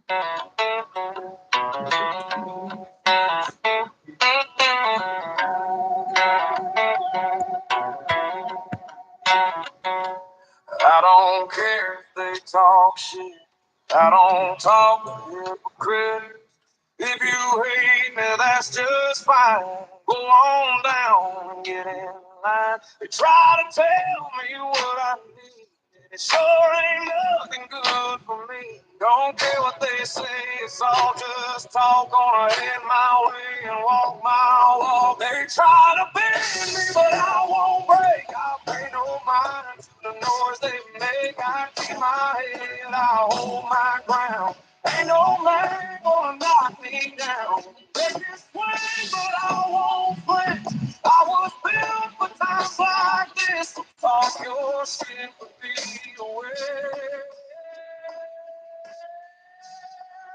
I don't care if they talk shit. I don't talk to hypocrites. If you hate me, that's just fine. Go on down and get in line. They try to tell me what I need. It sure ain't nothing good for me. Don't care what they say, it's all just talk. Gonna head my way and walk my walk. They try to bend me, but I won't break. I pay no mind to the noise they make. I keep my head, I hold my ground. Ain't no man gonna knock me down. They can swing, but I won't flinch. I was built for times like this. So talk your shit, but be aware.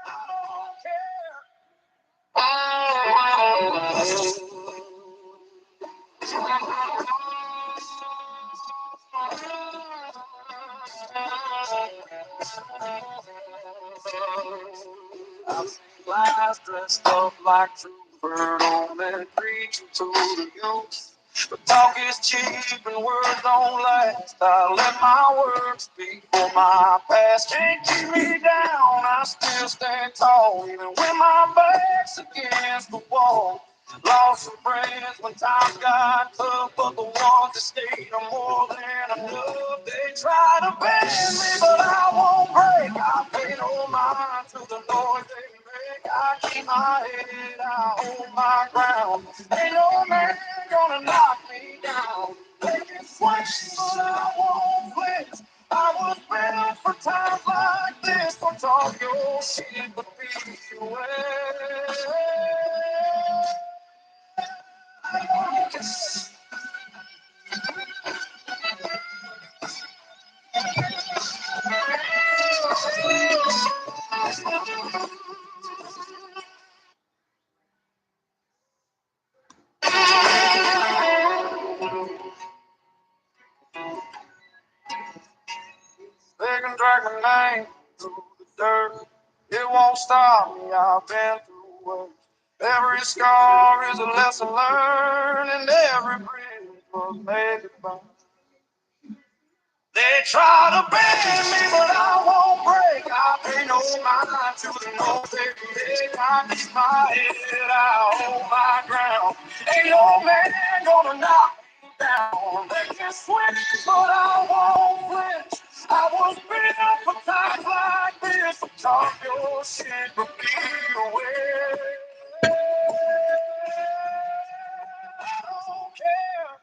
I don't care. I've seen lies dressed up like trooper, only preaching to the youth. But talk is cheap and words don't last. I let my words speak for my past. Can't keep me down, I still stand tall, even when my back's against the wall. Lost some friends when times got tough, but the ones that stayed are more than enough. They try to bend me, but I won't break. I pay no mind to the noise they make. I keep my head, I hold my ground. Ain't no man gonna knock me down. They can swing, but I won't flinch. I was built for times like this. So talk your shit, but be aware. They can drag my name through the dirt. It won't stop me, I've been through worse. Every scar is a lesson learned, and every bridge was made to burn. They try to bend me, but I won't break. I pay no mind to the noise they make. I keep my head, I hold my ground. Ain't no man gonna knock me down. They can swing, but I won't flinch. I was built for times like this. So talk your shit, but be aware. I don't care.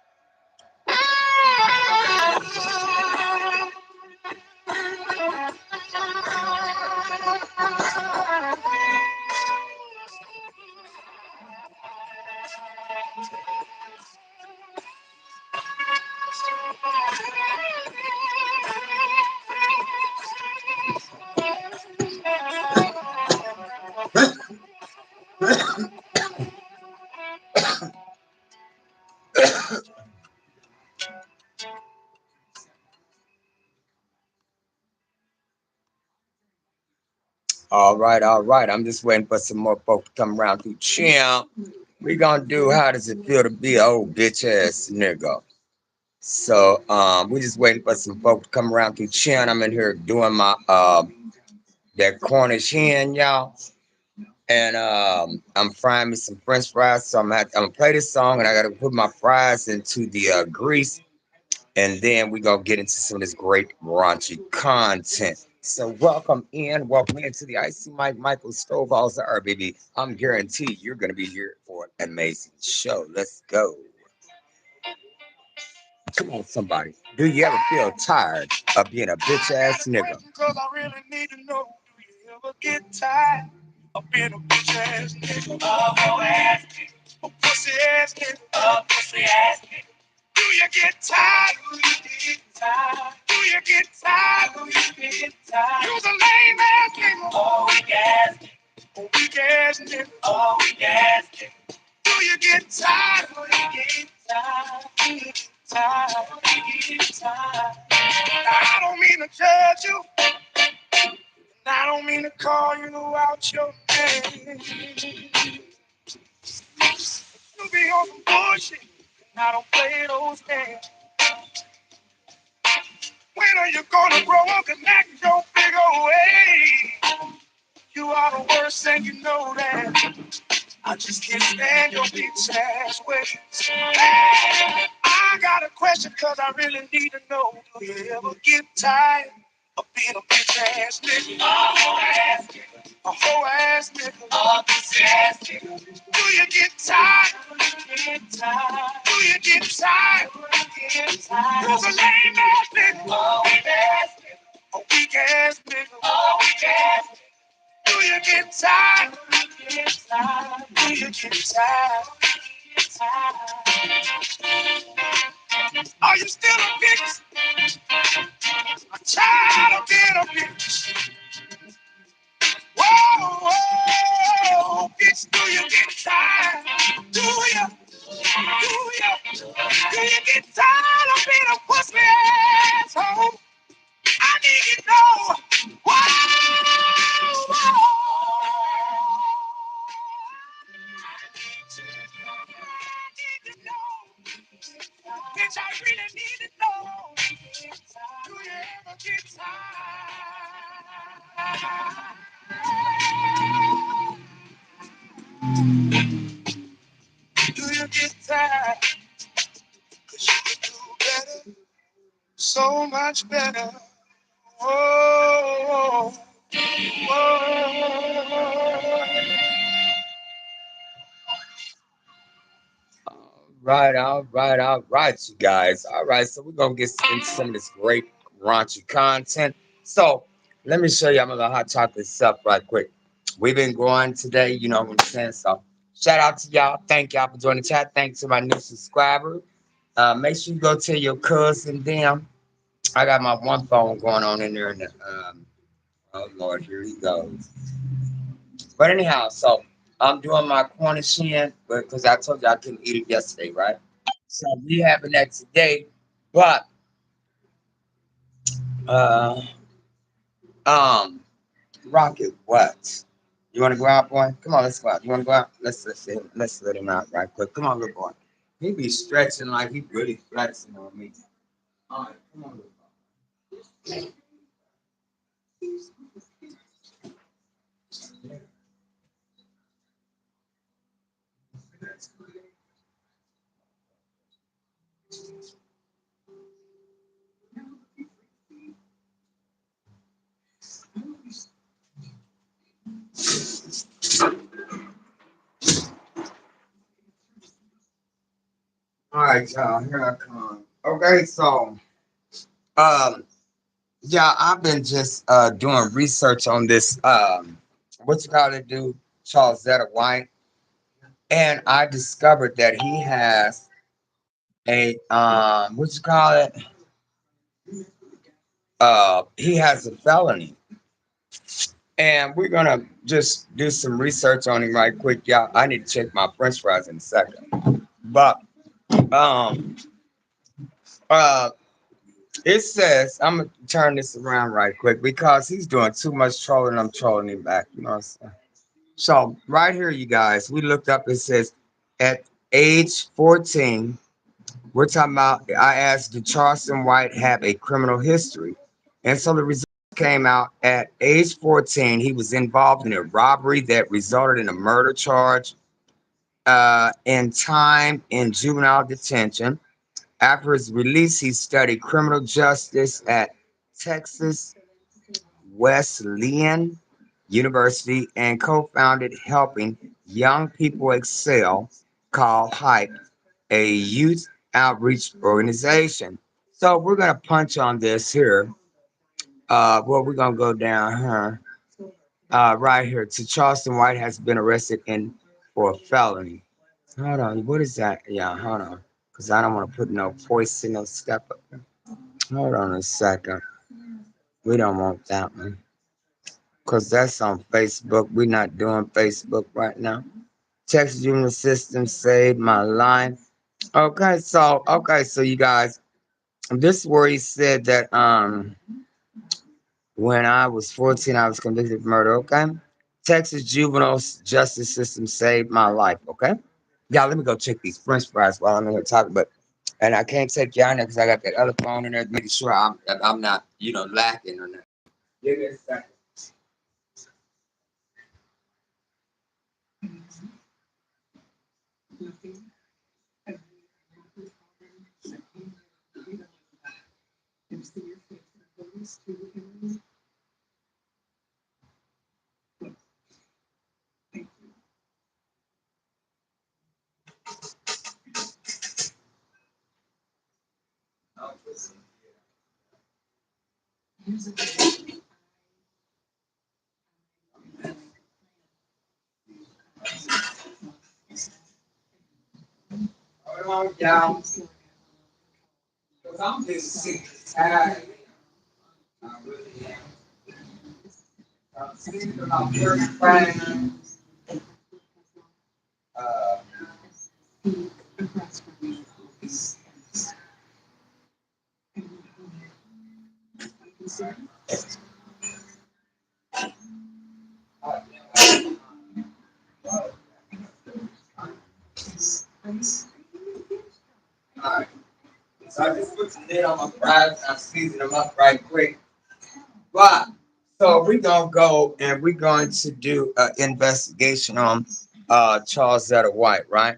All right, all right. I'm just waiting for some more folks to come around to chill. We gonna do how does it feel to be an old bitch ass nigga? So we just waiting for some folks to come around to chill. I'm in here doing my that Cornish hen, y'all. And I'm frying me some French fries. So I'm gonna play this song and I gotta put my fries into the grease. And then we gonna get into some of this great raunchy content. So welcome into the Icy Mike Michael Stovall Hour, baby. I'm guaranteed you're gonna be here for an amazing show. Let's go. Come on, somebody. Do you ever feel tired of being a bitch ass nigga? Cause I really need to know, do you ever get tired of being a bitch ass nigga? Oh, ass nigga. A pussy ass nigga. A pussy ass nigga. Do you get tired? Do you get tired? Do you get tired? Do you get tired? You's a lame ass nigga. Oh, weak ass nigga. A weak ass nigga. Oh, weak ass nigga. Do you get tired? Do you get tired? Do you get tired? Do you get tired? Now, I don't mean to judge you, and I don't mean to call you out your name. You be on some bullshit. I don't play those games. When are you gonna grow up and act your big old way? You are the worst and you know that. I just can't stand your bitch ass ways. Hey, I got a question cause I really need to know. Do you ever get tired of being a bitch ass nigga? A whole ass nigga. A bitch ass nigga. Do you get tired? Do you get tired? Cause a lame ass nigga. A weak ass nigga. Do you get tired? Do you get tired? Are you still a bitch? A child of being a bitch? Whoa, whoa, bitch, do you get tired? Do you? Do you? Do you get tired of being a pussy asshole? I need to know. Whoa, whoa. I need to know. Bitch, I really need to know. Do you ever get tired? Do you get tired? Cause you can do better, so much better. Whoa, whoa. All right, you guys. All right, so we're gonna get into some of this great raunchy content. So let me show you I'm gonna hot chocolate stuff right quick. We've been growing today, you know what I'm saying? So shout out to y'all. Thank y'all for joining the chat. Thanks to my new subscriber. Make sure you go tell your cousin them. I got my one phone going on in there, and oh Lord, here he goes. But anyhow, so I'm doing my Cornish hen because I told you I couldn't eat it yesterday, right? So we having that today, but uh, um, Rocket, what? You want to go out, boy? Come on, let's go out. You want to go out? Let's let him out right quick. Come on, little boy. He be stretching like he really flexing on me. All right, come on, little boy. All right, y'all. Here I come. Okay, so um, yeah, I've been just doing research on this what you call it, dude, Charles White, and I discovered that he has a what you call it, he has a felony, and we're gonna just do some research on him right quick. Yeah, I need to check my French fries in a second, but um uh it says I'm gonna turn this around right quick because he's doing too much trolling. I'm trolling him back, you know what I'm saying? So right here, you guys, we looked up. It says at age 14, we're talking about. I asked, did Charleston White have a criminal history? And so the results came out at age 14. He was involved in a robbery that resulted in a murder charge. In time in juvenile detention. After his release, he studied criminal justice at Texas Wesleyan University and co-founded Helping Young People Excel, called HYPE, a youth outreach organization. So we're gonna punch on this here. Well, we're gonna go down here, right here. To Charleston White has been arrested in for a felony. Hold on, what is that? Yeah, hold on, cause I don't want to put no poison or stuff up there. Hold on a second. We don't want that one. Cause that's on Facebook. We're not doing Facebook right now. Text Juvenile System saved my life. Okay, so you guys, this is where he said that When I was 14, I was convicted of murder. Okay. Texas juvenile justice system saved my life. Okay. Y'all, let me go check these French fries while I'm in here talking. But and I can't take y'all in there because I got that other phone in there, making sure I'm not lacking or nothing. Give me a second. Hold on, y'all. Because I'm just sick and tired. I really am. I'm sleeping on French fries. Uh, all right. So I just put the lid on my fries and I season them up right quick. But so we're gonna go and we're going to do an investigation on Charles Zetta White, right?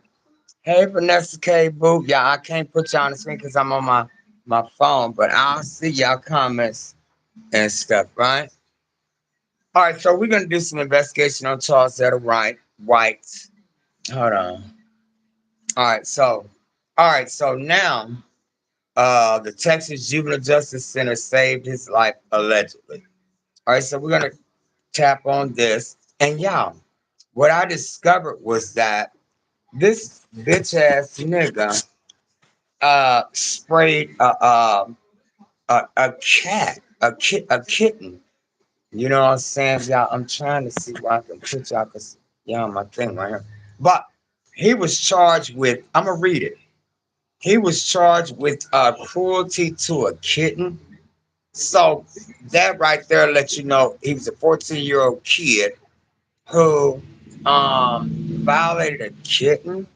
Hey Vanessa K Boo, yeah, I can't put y'all on the screen because I'm on my phone, but I'll see y'all comments and stuff, right? All right, so we're gonna do some investigation on Charles Zetta White. Hold on. All right, so now the Texas Juvenile Justice Center saved his life allegedly. All right, so we're gonna tap on this. And y'all, what I discovered was that this bitch ass nigga sprayed a cat, a kitten. You know what I'm saying, y'all? I'm trying to see where I can put y'all because y'all on my thing right here. But he was charged with, I'm gonna read it. He was charged with cruelty to a kitten. So that right there lets you know he was a 14-year-old kid who violated a kitten,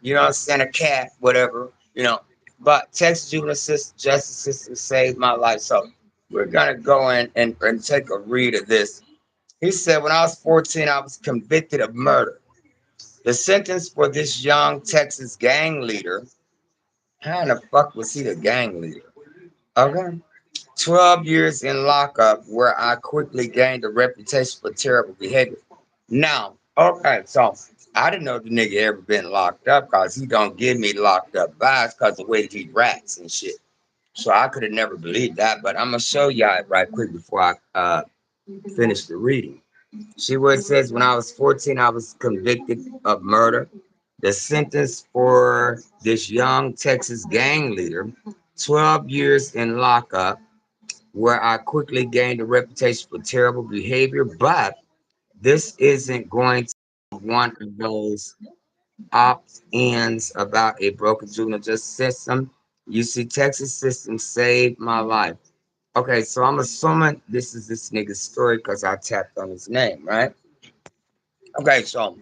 you know what I'm saying, a cat, whatever. But Texas Justice System saved my life. So we're gonna go in and take a read of this. He said, when I was 14, I was convicted of murder. The sentence for this young Texas gang leader, how in the fuck was he the gang leader? Okay. 12 years in lockup, where I quickly gained a reputation for terrible behavior. Now, okay, so I didn't know the nigga ever been locked up because he don't give me locked up vibes because the way he rats and shit. So I could have never believed that, but I'm gonna show y'all it right quick before I finish the reading. See where it says when I was 14, I was convicted of murder. The sentence for this young Texas gang leader, 12 years in lockup, where I quickly gained a reputation for terrible behavior, but this isn't going to be one of those opt-ins about a broken juvenile justice system. You see, Texas system saved my life. Okay, so I'm assuming this is this nigga's story because I tapped on his name, right? Okay, so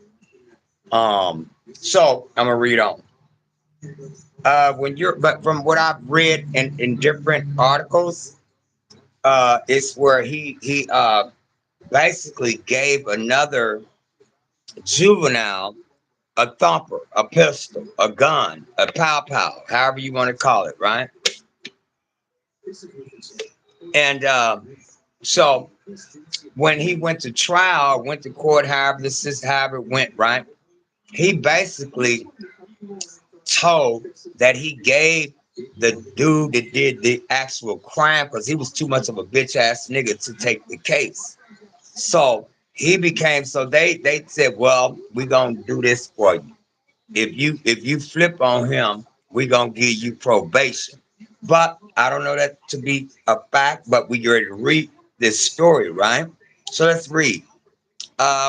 I'm gonna read on. But from what I've read in different articles, it's where he basically gave another juvenile a thumper, a pistol, a gun, a pow pow, however you want to call it, right? And so when he went to trial, went to court, however it went, right? He basically told that he gave the dude that did the actual crime because he was too much of a bitch ass nigga to take the case. So he became so they said, well, we gonna do this for you. If you flip on him, we gonna give you probation. But I don't know that to be a fact, but we ready to read this story, right? So let's read.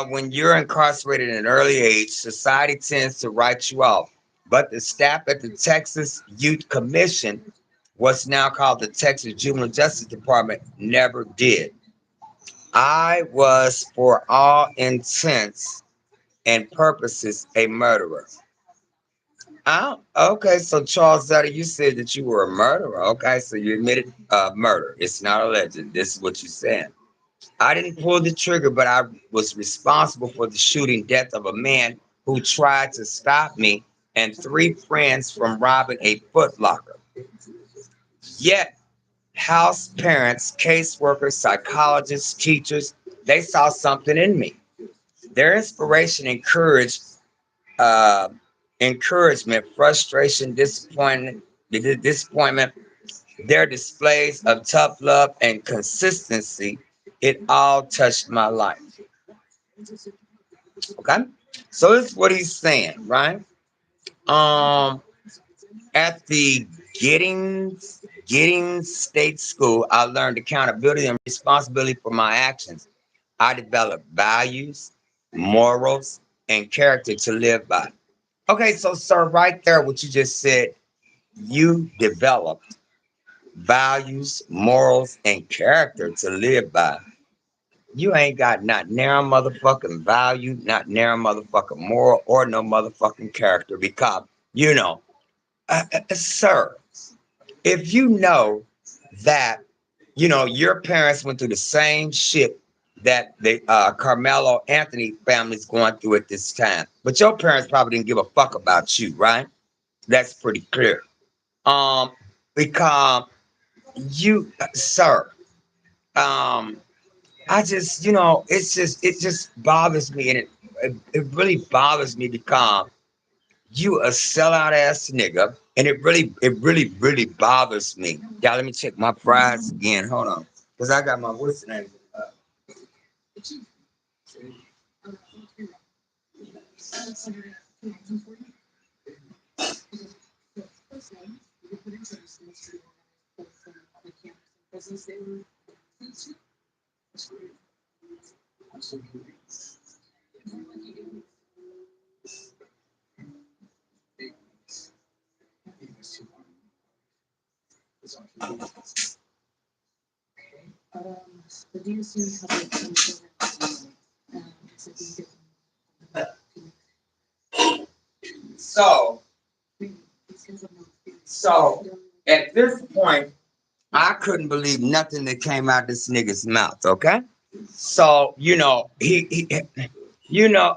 When you're incarcerated at an early age, society tends to write you off. But the staff at the Texas Youth Commission what's now called the Texas Juvenile Justice Department, never did. I was, for all intents and purposes, a murderer. Oh, okay. So Charles Sutter, you said that you were a murderer. Okay, so you admitted murder. It's not alleged. This is what you said. I didn't pull the trigger, but I was responsible for the shooting death of a man who tried to stop me and three friends from robbing a Foot Locker. Yet, house parents, caseworkers, psychologists, teachers, they saw something in me. Their inspiration encouraged uh, encouragement, frustration, disappointment, their displays of tough love and consistency, it all touched my life. Okay, so this is what he's saying, right? Um, at the Giddings State School, I learned accountability and responsibility for my actions. I developed values, morals, and character to live by. Okay, so sir, right there, what you just said, you developed values, morals, and character to live by. You ain't got not narrow motherfucking value, not narrow motherfucking moral, or no motherfucking character. Because you know, sir, if you know that your parents went through the same shit that the Carmelo Anthony family's going through at this time, but your parents probably didn't give a fuck about you, right? That's pretty clear. Um, because you, sir, um, I just, it just bothers me, and it really bothers me because you a sellout ass nigga, and it really bothers me. Y'all, let me check my fries again. Hold on, cause I got my what's the name? So, so at this point, I couldn't believe nothing that came out this nigga's mouth. Okay, so he you know,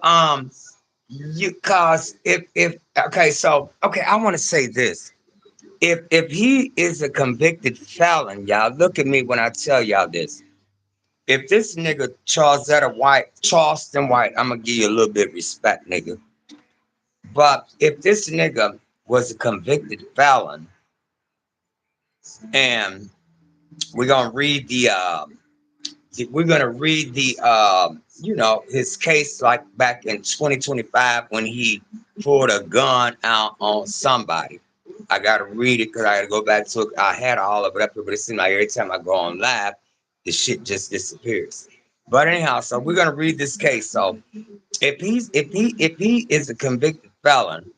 you cause if okay, so okay, I want to say this. If he is a convicted felon, y'all look at me when I tell y'all this. If this nigga Charleston White, I'm gonna give you a little bit of respect, nigga. But if this nigga was a convicted felon, and we're gonna read the his case like back in 2025 when he pulled a gun out on somebody. I gotta read it because I gotta go back to it. I had all of it up here, but it seems like every time I go on live, the shit just disappears. But anyhow, so we're gonna read this case. So if he is a convicted felon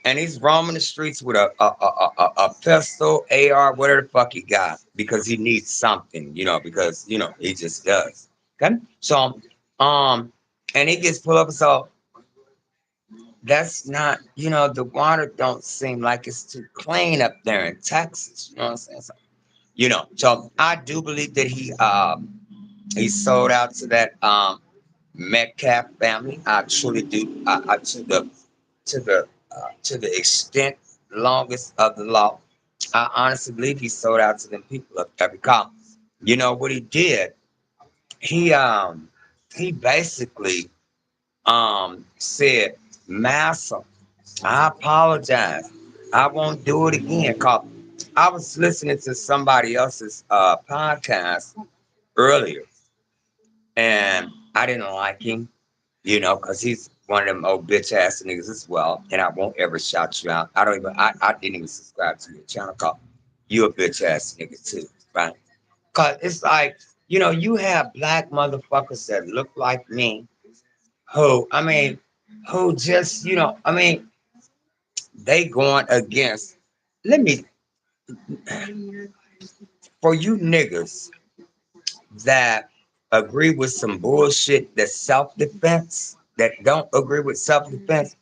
and he's roaming the streets with a pistol, AR, whatever the fuck he got, because he needs something, because he just does. Okay, so and he gets pulled up. So that's not, the water don't seem like it's too clean up there in Texas. You know what I'm saying? So I do believe that he sold out to that Metcalf family. I truly do. To the extent longest of the law. I honestly believe he sold out to them people up there because you know what he did. He basically said, "Massa, I apologize. I won't do it again." Cause I was listening to somebody else's podcast earlier, and I didn't like him, because he's one of them old bitch ass niggas as well. And I won't ever shout you out. I didn't even subscribe to your channel called You a bitch ass nigga too, right? Cause it's like, you have black motherfuckers that look like me who just, they going against, let me, for you niggas that agree with some bullshit that's self-defense, that don't agree with self-defense,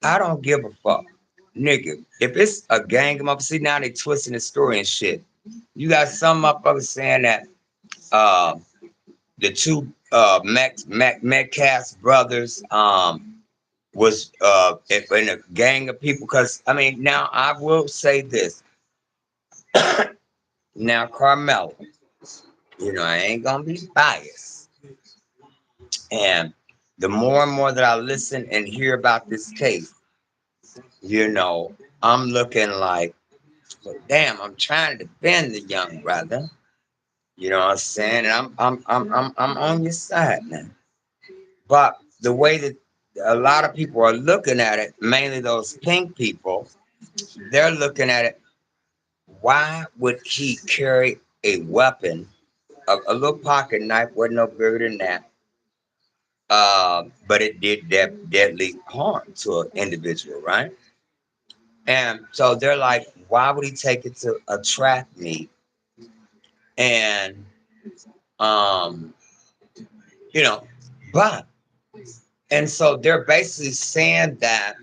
I don't give a fuck. Nigga, if it's a gang of motherfuckers, see now they twisting the story and shit. You got some motherfuckers saying that uh the two Metcalf brothers was in a gang of people. Cause I mean now I will say this. Now Carmelo, you know, I ain't gonna be biased. And the more and more that I listen and hear about this case, you know, I'm looking like, well, damn, I'm trying to defend the young brother. You know what I'm saying? And I'm on your side now. But the way that a lot of people are looking at it, mainly those pink people, they're looking at it. Why would he carry a weapon? A little pocket knife wasn't no bigger than that. But it did deadly harm to an individual, right? And so they're like, why would he take it to a track meet? And um, you know, but and so they're basically saying that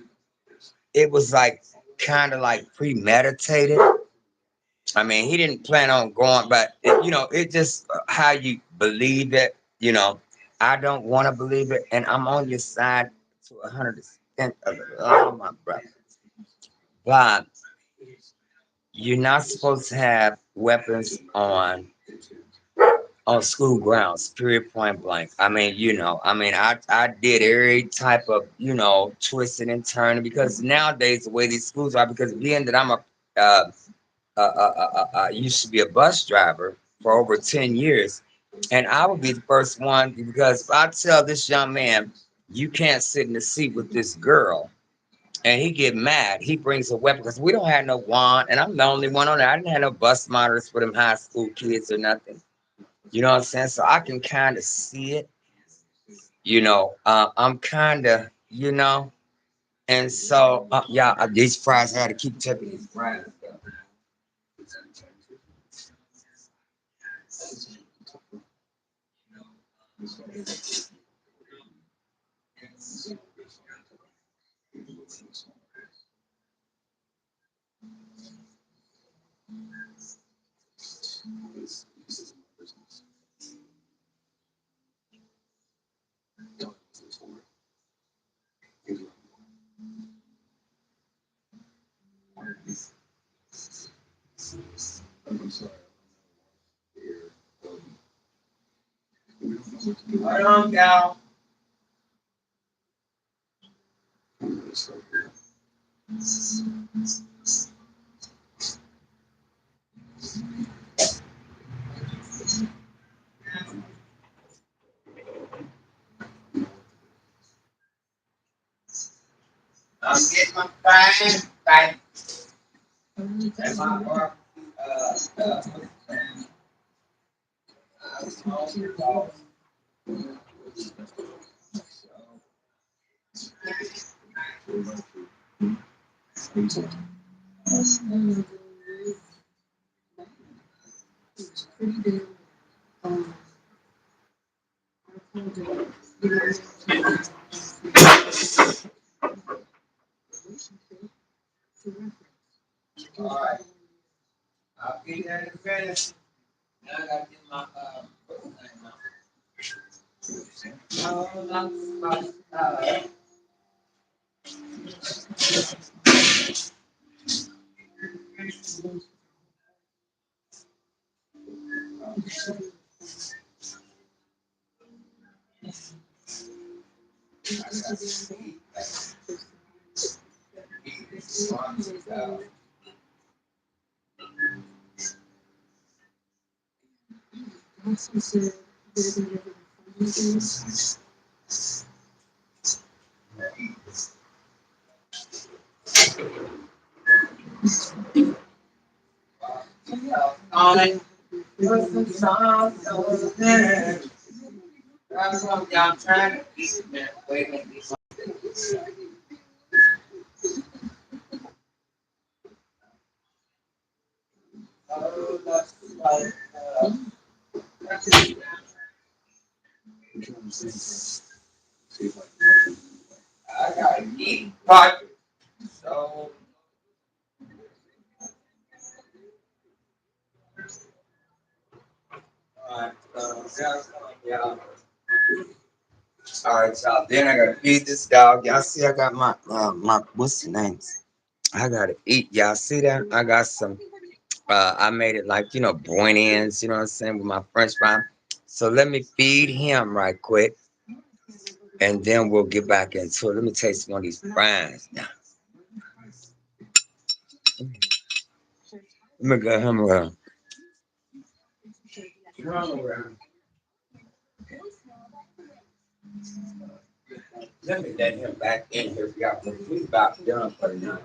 it was like kind of like premeditated. I mean, he didn't plan on going, but you know, it just how you believe it. You know, I don't want to believe it, and I'm on your side to 100% of it. Oh, my brother, but you're not supposed to have weapons on school grounds, period, point blank. I mean, you know, I mean, I did every type of, you know, twisting and turning because nowadays the way these schools are, because being that I'm used to be a bus driver for over 10 years, and I would be the first one because if I tell this young man, you can't sit in the seat with this girl, and he get mad, he brings a weapon because we don't have no wand, and I'm the only one on there. I didn't have no bus monitors for them high school kids or nothing. You know what I'm saying? So I can kind of see it. You know, I'm kind of, you know, and so yeah, these fries I got to keep tipping these fries. Right on, gal. I'm getting my fries back. And my work. All right. I'll be there to finish. Now I got to get my what's the name now? On it. Put some songs over there. That's what y'all trying to keep it. Wait a minute. I gotta eat pocket. So, alright, yeah. Alright, y'all. Then I gotta feed this dog. Y'all see, I got my what's the name? I gotta eat. Y'all see that? I got some. I made it like bouillon ends. You know what I'm saying with my French fry. So let me feed him right quick, and then we'll get back into it. Let me taste one of these fries now. Let me get him around. Let me let him back in here, y'all. He's about done for the night.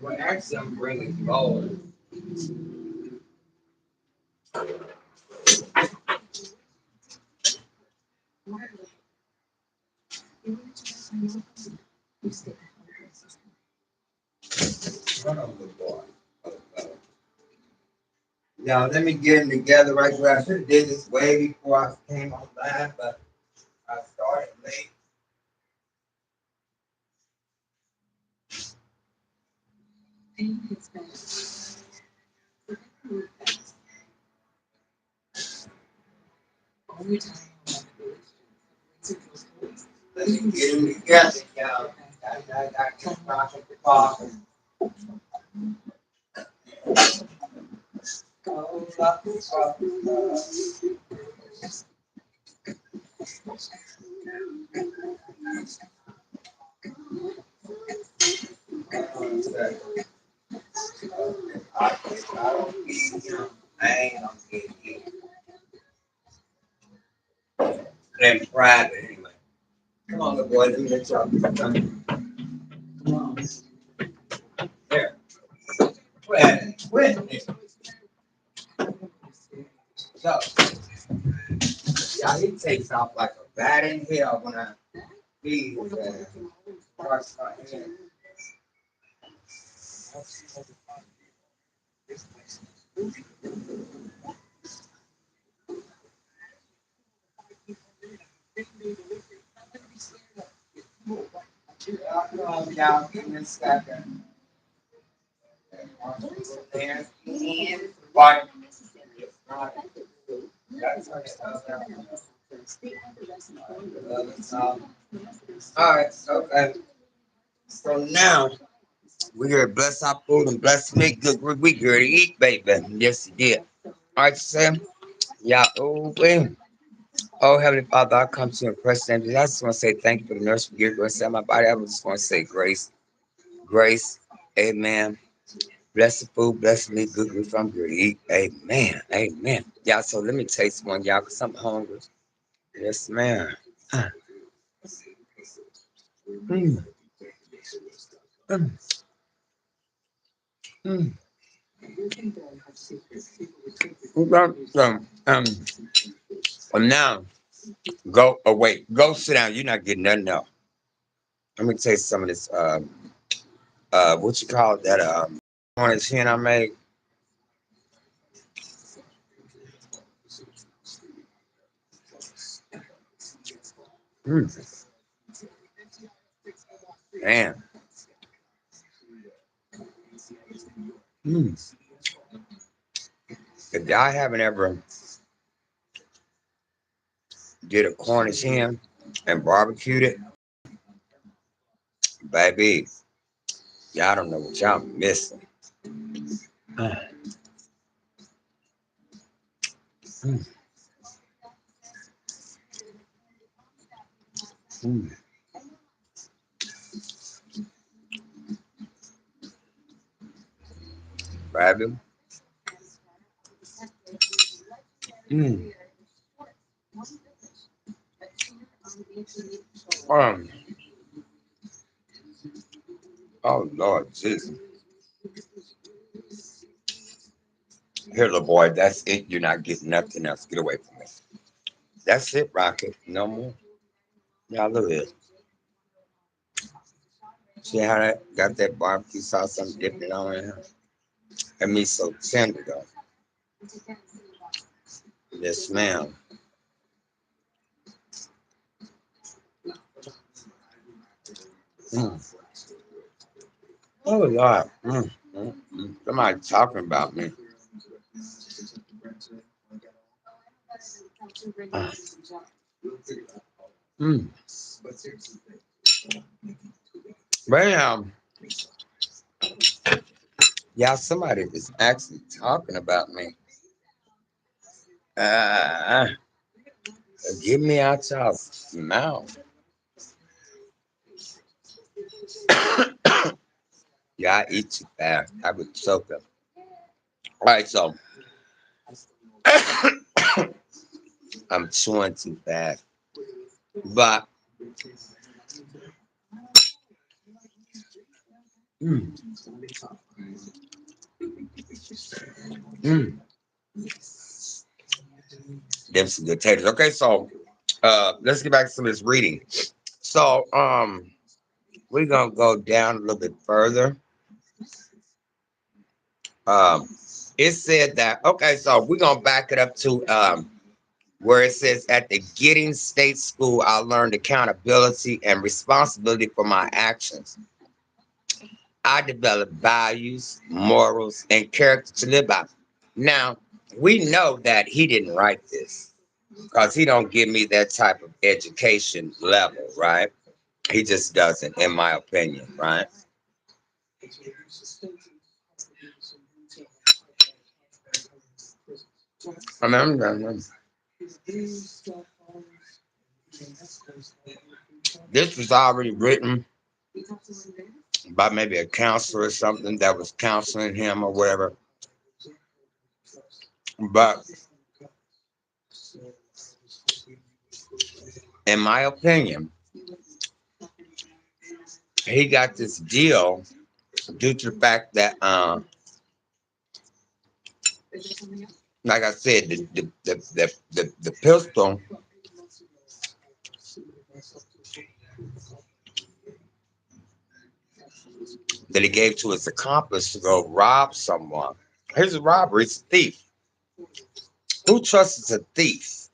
Well, actually, I'm bringing forward. Hold on, good boy. Now, let me get them together right where I should have did this way before I came on live, but I started late. Let me get them together, y'all. I got to rock at the park. I don't need him. I ain't gonna get him. Them private anyway. Come on, little boy. Let me let y'all come on. There. Quit. So, yeah, he takes off like a bat in hell when I feed his ass. Starts my hand. Y'all give me a second. There. Right. All right, okay. So now we gotta bless our food and bless me. Good, we good to eat, baby. Yes, it did. All right, Sam. Yeah. Oh, wait. Oh, Heavenly Father, I come to you in precious name. I just want to say thank you for the nurse for your grace in my body. I just want to say grace. Amen. Bless the food, bless me, good from good to eat. Amen. Yeah. So let me taste one, y'all, cause I'm hungry. Yes, ma'am. Mm, mm, mm. Okay, so, now go away. Go sit down. You're not getting nothing else. Let me taste some of this. What you call that? Orange hen I made. Mm, man. Mm. If y'all haven't ever did a Cornish hen and barbecued it, baby, y'all don't know what y'all missing. Mm, mm, baby. Mm. Um, oh Lord Jesus. Here, little boy, that's it. You're not getting nothing else. Get away from me. That's it, Rocket. No more. Y'all look at it. See how that got that barbecue sauce I'm dipping it on in here? And me so tender though. Yes, ma'am. Mm. Oh Lord. Somebody talking about me. Uh, mm. But yeah, somebody is actually talking about me. Uh, Get me out your mouth. Yeah, I eat too fast. I would choke them. All right, so I'm chewing too fast. But mm, mm, them some good taters. Okay, so let's get back to some of this reading. So we're gonna go down a little bit further. Um, it said that okay, so we're gonna back it up to where it says at the Getting State School, I learned accountability and responsibility for my actions. I developed values, morals, and character to live by. Now, we know that he didn't write this because he don't give me that type of education level, right? He just doesn't, in my opinion, right? I remember this was already written by maybe a counselor or something that was counseling him or whatever. But in my opinion, he got this deal due to the fact that, like I said, the pistol that he gave to his accomplice to go rob someone. Here's a robber. He's a thief. Who trusts a thief?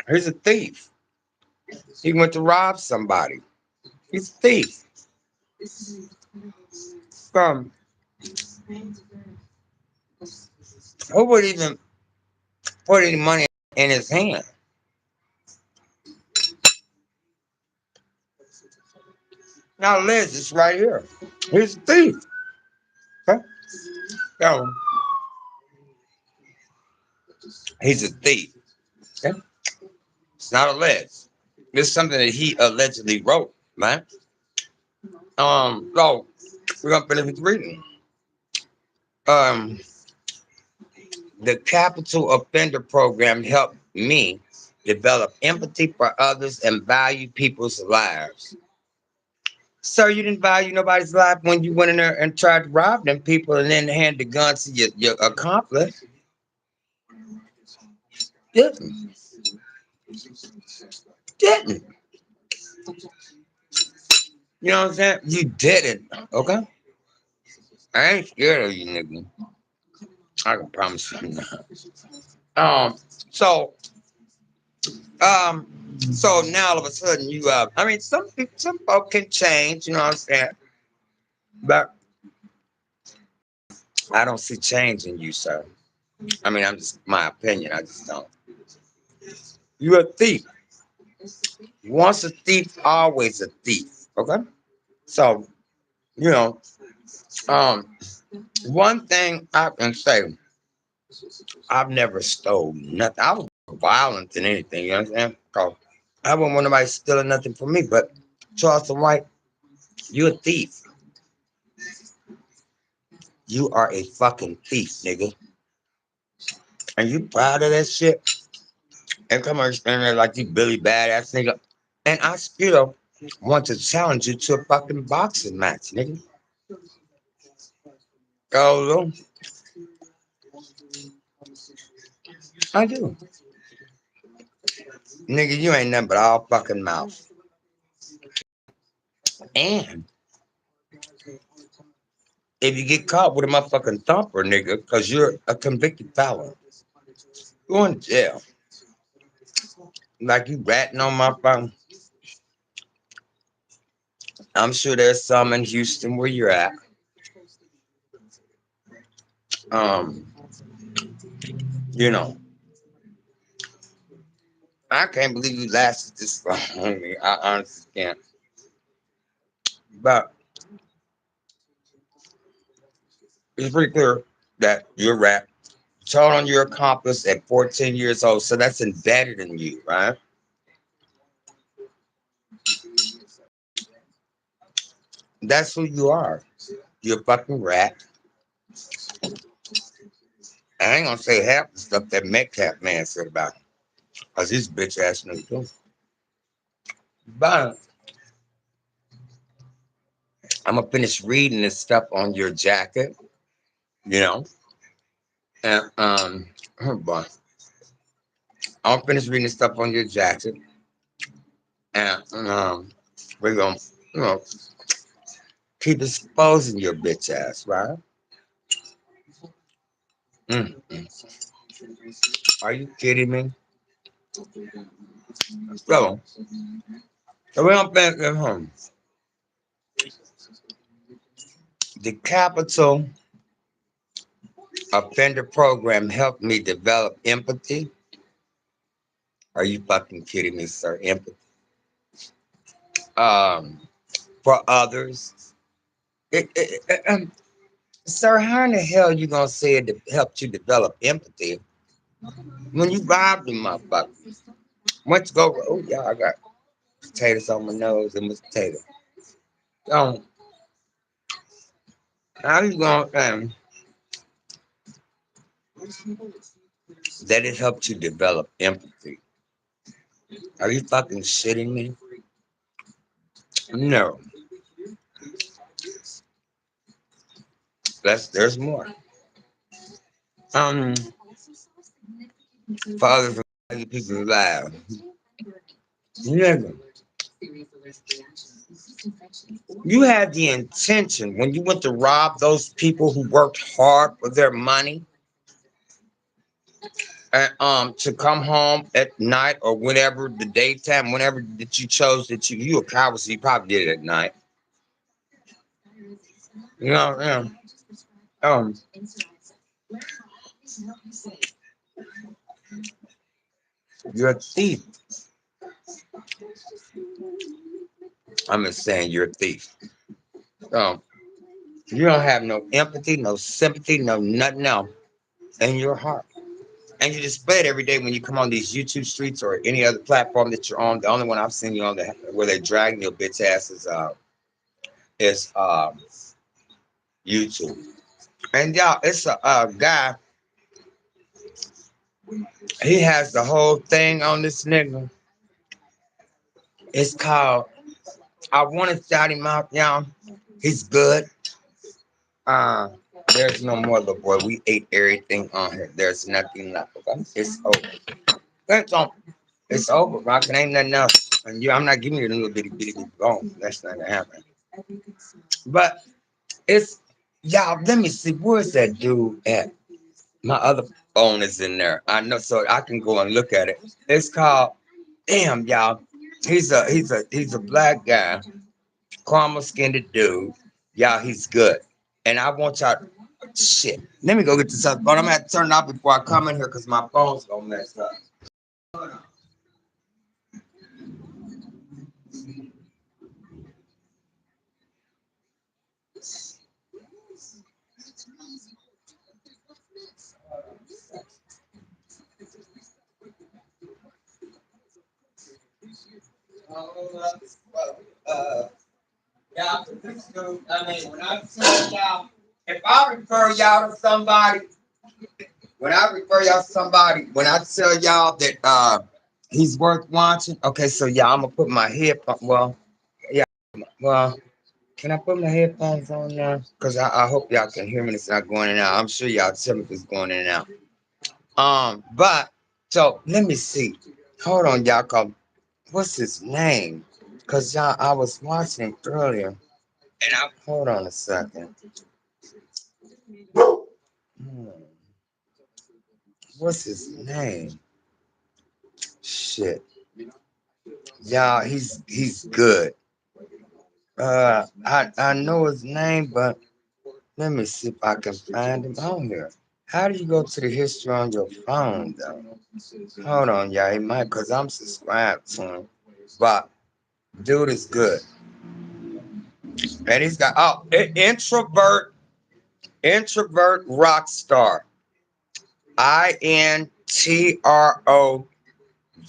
He's a thief. He went to rob somebody. He's a thief. From who would even put any money in his hand? Now Liz is right here. He's a thief. Okay? So, he's a thief. Okay? It's not alleged. It's something that he allegedly wrote, man. So we're gonna finish with reading. Um, the Capital Offender Program helped me develop empathy for others and value people's lives. Sir, you didn't value nobody's life when you went in there and tried to rob them people and then hand the gun to your accomplice. Didn't. Didn't. You know what I'm saying? You didn't. Okay? I ain't scared of you, nigga. I can promise you not. Um, so um, so now all of a sudden you I mean some folk can change, you know what I'm saying? But I don't see change in you, sir. I mean, I'm just my opinion. I just don't. You're a thief. Once a thief, always a thief. Okay. So you know, um, one thing I can say, I've never stole nothing. I was violent than anything. You understand? 'Cause I wouldn't want nobody stealing nothing from me. But Charleston White, you a thief. You are a fucking thief, nigga. And you proud of that shit? And come on, stand there like you Billy Badass nigga. And I still want to challenge you to a fucking boxing match, nigga. Oh, I do. Nigga, you ain't nothing but all fucking mouth. And if you get caught with a motherfucking thumper, nigga, because you're a convicted felon, going to jail. Like you ratting on my phone. I'm sure there's some in Houston where you're at. Um, you know, I can't believe you lasted this long on me. I honestly can't. But it's pretty clear that you're rap. Told on your accomplice at 14 years old, so that's embedded in you, right? That's who you are. You're a fucking rat. I ain't gonna say half the stuff that Metcalf man said about him, cause his bitch ass nigga too. But I'm gonna finish reading this stuff on your jacket, you know, and oh boy, I'm gonna finish reading this stuff on your jacket, and we're gonna, you know, keep exposing your bitch ass, right? Mm-mm. Are you kidding me? So, so we don't think at home. The capital offender program helped me develop empathy. Are you fucking kidding me, sir? Empathy um, for others. Sir, how in the hell you gonna say it helped you develop empathy when you robbed the motherfucker? Went to go, oh yeah, I got potatoes on my nose and was potato. So, how you gonna that it helped you develop empathy? Are you fucking shitting me? No. There's more. Um, Father for people alive. Nigga, you had the intention when you went to rob those people who worked hard for their money and to come home at night or whenever the daytime, whenever that you chose that you a coward, so you probably did it at night. You know, um, you're a thief. I'm just saying you're a thief. Um, you don't have no empathy, no sympathy, no nothing else in your heart. And you display it every day when you come on these YouTube streets or any other platform that you're on. The only one I've seen you on that where they're dragging your bitch ass is YouTube. And y'all, it's a guy. He has the whole thing on this nigga. It's called. I want to shout him out, y'all. He's good. Uh, there's no more little boy. We ate everything on here. There's nothing left. Okay? It's over. That's all. It's over, Rock. It ain't nothing else. And you, I'm not giving you a little bitty bone. That's not gonna happen. But it's y'all. Let me see. Where's that dude at? My other phone is in there. I know, so I can go and look at it. It's called. Damn, y'all. He's a black guy, caramel skinned dude. Y'all, he's good. And I want y'all. Shit. Let me go get this other phone. I'm gonna have to turn it off before I come in here because my phone's gonna mess up. Uh, y'all, this dude, I mean, when I tell y'all, if I refer y'all to somebody, when I refer y'all to somebody, when I tell y'all that he's worth watching, okay, so yeah, I'm gonna put my headphones. Well, yeah, well, can I put my headphones on now? Cause I hope y'all can hear me. It's not going in and out. I'm sure y'all tell me if it's going in and out. But so let me see. Hold on, y'all. Cause what's his name? Cause y'all, I was watching him earlier, and I hold on a second. Hmm, what's his name? Shit. Yeah, he's good. I know his name, but let me see if I can find him on here. How do you go to the history on your phone though? Hold on, y'all. He might, cause I'm subscribed to him. But dude is good, and he's got introvert rock star. INTRO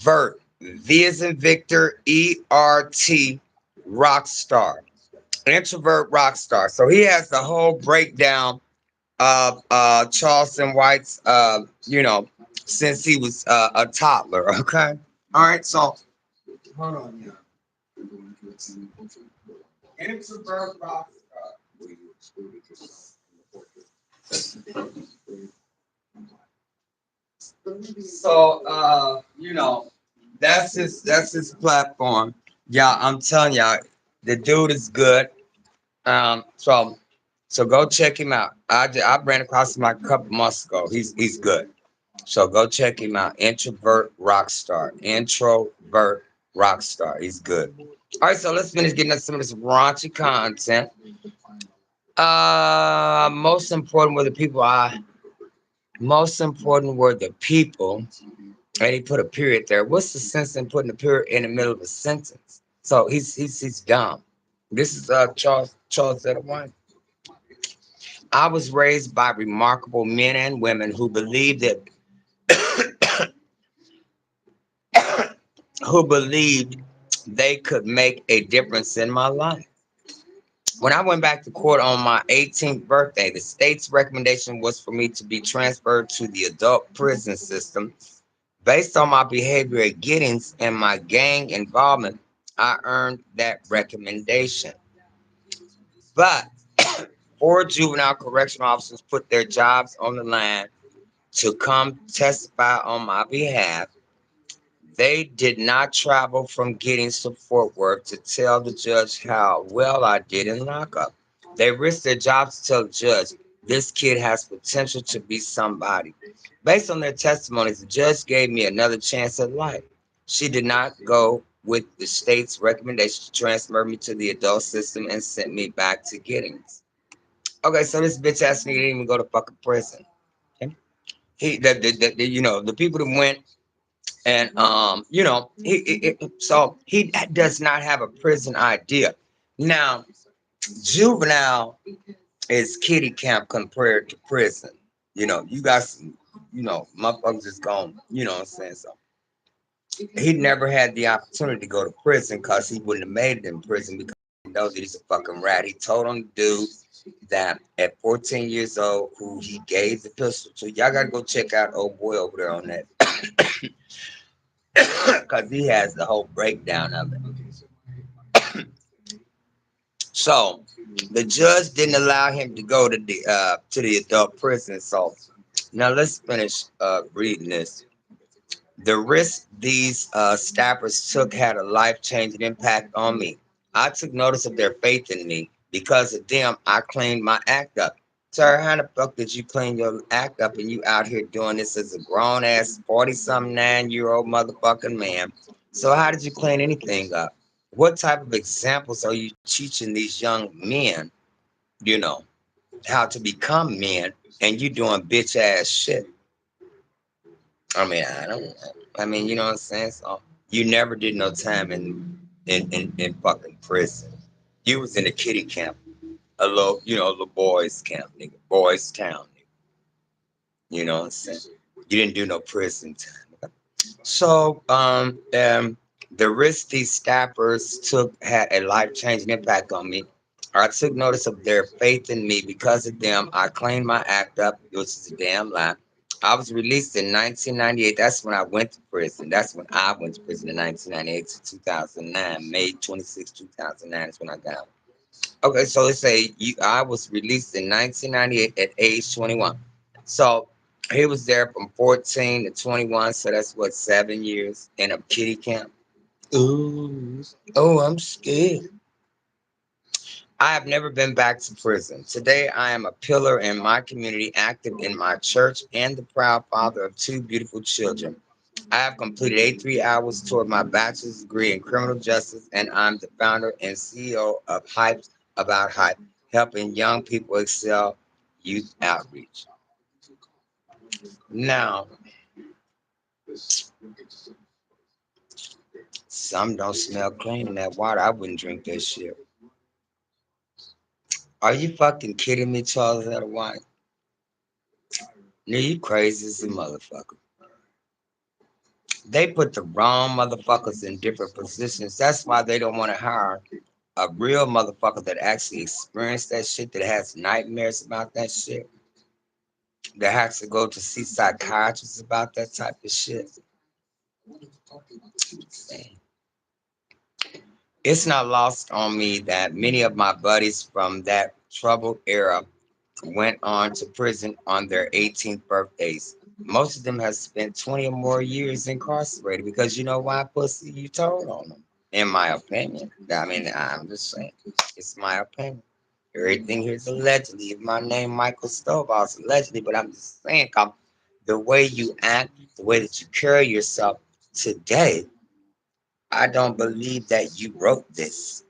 vert. V is in Victor. ERT rock star. Introvert rock star. So he has the whole breakdown of Charleston White's since he was a toddler. Okay. All right. So hold on, yeah. Introvert rock star. So that's his platform. Yeah, I'm telling y'all, the dude is good. So go check him out. I ran across him like a couple months ago. He's good. So go check him out. Introvert Rockstar. Introvert Rockstar. He's good. All right, so let's finish getting into some of this raunchy content. Most important were the people, and he put a period there. What's the sense in putting a period in the middle of a sentence? So he's dumb. This is Charles White. I was raised by remarkable men and women who believed that who believed they could make a difference in my life. When I went back to court on my 18th birthday, the state's recommendation was for me to be transferred to the adult prison system. Based on my behavior at Giddings and my gang involvement, I earned that recommendation. But four juvenile correctional officers put their jobs on the line to come testify on my behalf. They did not travel from Giddings to Fort Worth to tell the judge how well I did in lockup. They risked their jobs to tell the judge, this kid has potential to be somebody. Based on their testimonies, the judge gave me another chance at life. She did not go with the state's recommendation to transfer me to the adult system and sent me back to Giddings. Okay, so this bitch ass nigga didn't even go to fucking prison. Okay? The people that went and so he does not have a prison idea. Now, juvenile is kitty camp compared to prison. You got some, motherfuckers just gone. You know what I'm saying? So he never had the opportunity to go to prison because he wouldn't have made it in prison because he knows that he's a fucking rat. He told on the dude that at 14 years old, who he gave the pistol to. Y'all gotta go check out old boy over there on that because he has the whole breakdown of it. So the judge didn't allow him to go to the adult prison. So now let's finish reading this. The risk these staffers took had a life changing impact on me. I took notice of their faith in me. Because of them, I cleaned my act up. Sir, how the fuck did you clean your act up and you out here doing this as a grown ass 40 something 9-year old motherfucking man? So, how did you clean anything up? What type of examples are you teaching these young men, you know, how to become men and you doing bitch ass shit? I mean, I don't. I mean, you know what I'm saying. So you never did no time in fucking prison. You was in a kitty camp, a little boys camp, nigga, boys town, nigga. You know what I'm saying. You didn't do no prison time. So, the risk these staffers took had a life changing impact on me. I took notice of their faith in me. Because of them, I cleaned my act up, which is a damn lie. I was released in 1998. That's when I went to prison. That's when I went to prison in 1998 to 2009. May 26, 2009 is when I got out. Okay, so let's say I was released in 1998 at age 21. So he was there from 14 to 21. So that's what, 7 years in a kitty camp. Ooh, oh, I'm scared. I have never been back to prison. Today, I am a pillar in my community, active in my church, and the proud father of two beautiful children. I have completed 83 hours toward my bachelor's degree in criminal justice, and I'm the founder and CEO of Hype About Hype, helping young people excel youth outreach. Now, some don't smell clean in that water. I wouldn't drink that shit. Are you fucking kidding me, Charles White? No, you crazy as a motherfucker. They put the wrong motherfuckers in different positions. That's why they don't want to hire a real motherfucker that actually experienced that shit, that has nightmares about that shit, that has to go to see psychiatrists about that type of shit. It's not lost on me that many of my buddies from that troubled era went on to prison on their 18th birthdays. Most of them have spent 20 or more years incarcerated because you know why, pussy? You told on them. In my opinion. I mean, I'm just saying. It's my opinion. Everything here is allegedly. My name Michael Stovall is allegedly, but I'm just saying, the way you act, the way that you carry yourself today, I don't believe that you wrote this.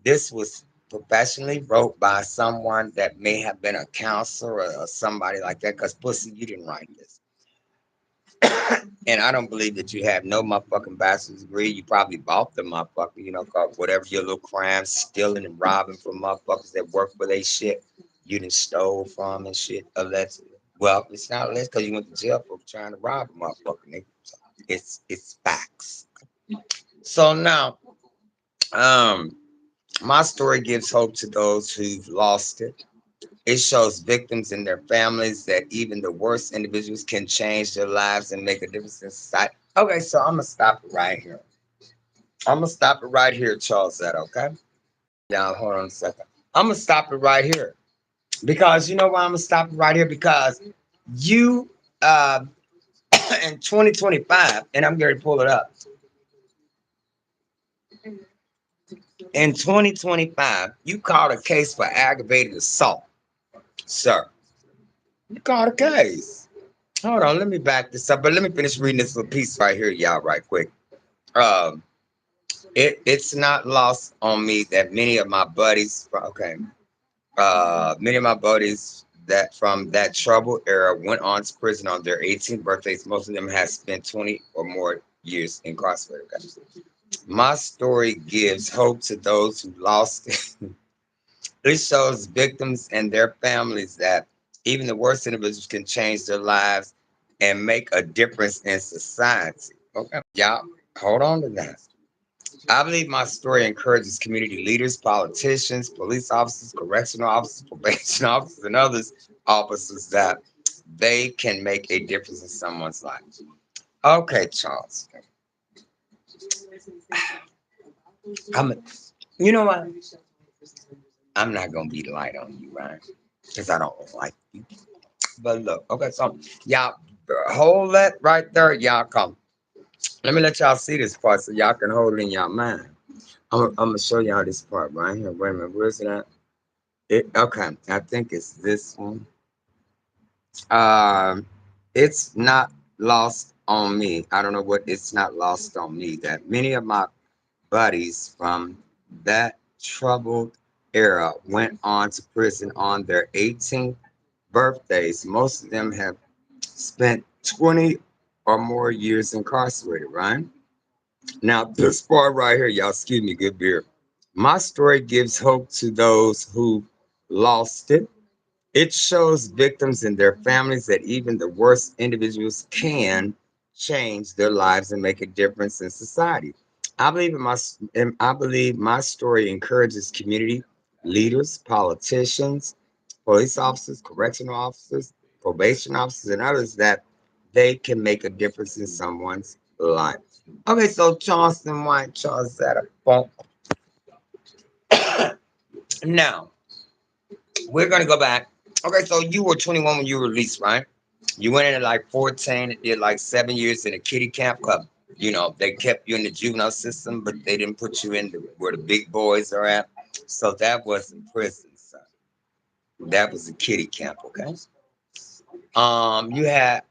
This was professionally wrote by someone that may have been a counselor or somebody like that. Cause pussy, you didn't write this, and I don't believe that you have no motherfucking bachelor's degree. You probably bought the motherfucker, you know, cause whatever your little crimes, stealing and robbing from motherfuckers that work for they shit, you done stole from and shit allegedly. Well, it's not alleged because you went to jail for trying to rob a motherfucker, nigga. So it's facts. So now, um, my story gives hope to those who've lost it. It shows victims and their families that even the worst individuals can change their lives and make a difference in society. Okay, so I'm gonna stop it right here. I'm gonna stop it right here, Charles said, okay? Now hold on a second. I'm gonna stop it right here. Because you know why I'm gonna stop it right here? Because you uh in 2025, and I'm gonna pull it up. In 2025, you called a case for aggravated assault, sir. You called a case. Hold on, let me back this up, but let me finish reading this little piece right here, y'all, right quick. Um, it's not lost on me that many of my buddies that from that troubled era went on to prison on their 18th birthdays. Most of them have spent 20 or more years incarcerated. Okay? My story gives hope to those who lost it. It shows victims and their families that even the worst individuals can change their lives and make a difference in society. Okay, y'all, hold on to that. I believe my story encourages community leaders, politicians, police officers, correctional officers, probation officers, and others officers that they can make a difference in someone's life. Okay, Charles. I'm. You know what? I'm not gonna be light on you, right? Because I don't like you. But look, okay, so y'all hold that right there. Y'all come. Let me let y'all see this part so y'all can hold it in y'all mind. I'm gonna show y'all this part right here. Wait a minute, where's it at? Okay, I think it's this one. Um, it's not lost on me. I don't know what it's not lost on me that many of my buddies from that troubled era went on to prison on their 18th birthdays. Most of them have spent 20 or more years incarcerated, right? Now, this part right here, y'all, excuse me, good beer. My story gives hope to those who lost it. It shows victims and their families that even the worst individuals can change their lives and make a difference in society. I believe my story encourages community leaders, politicians, police officers, correctional officers, probation officers, and others that they can make a difference in someone's life. Okay, so Charleston White, Charles at a phone. Now, we're gonna go back. Okay, so you were 21 when you were released, right? You went in at like 14 and did like 7 years in a kiddie camp club. You know, they kept you in the juvenile system, but they didn't put you in where the big boys are at. So that wasn't prison, son. That was a kiddie camp, okay? You had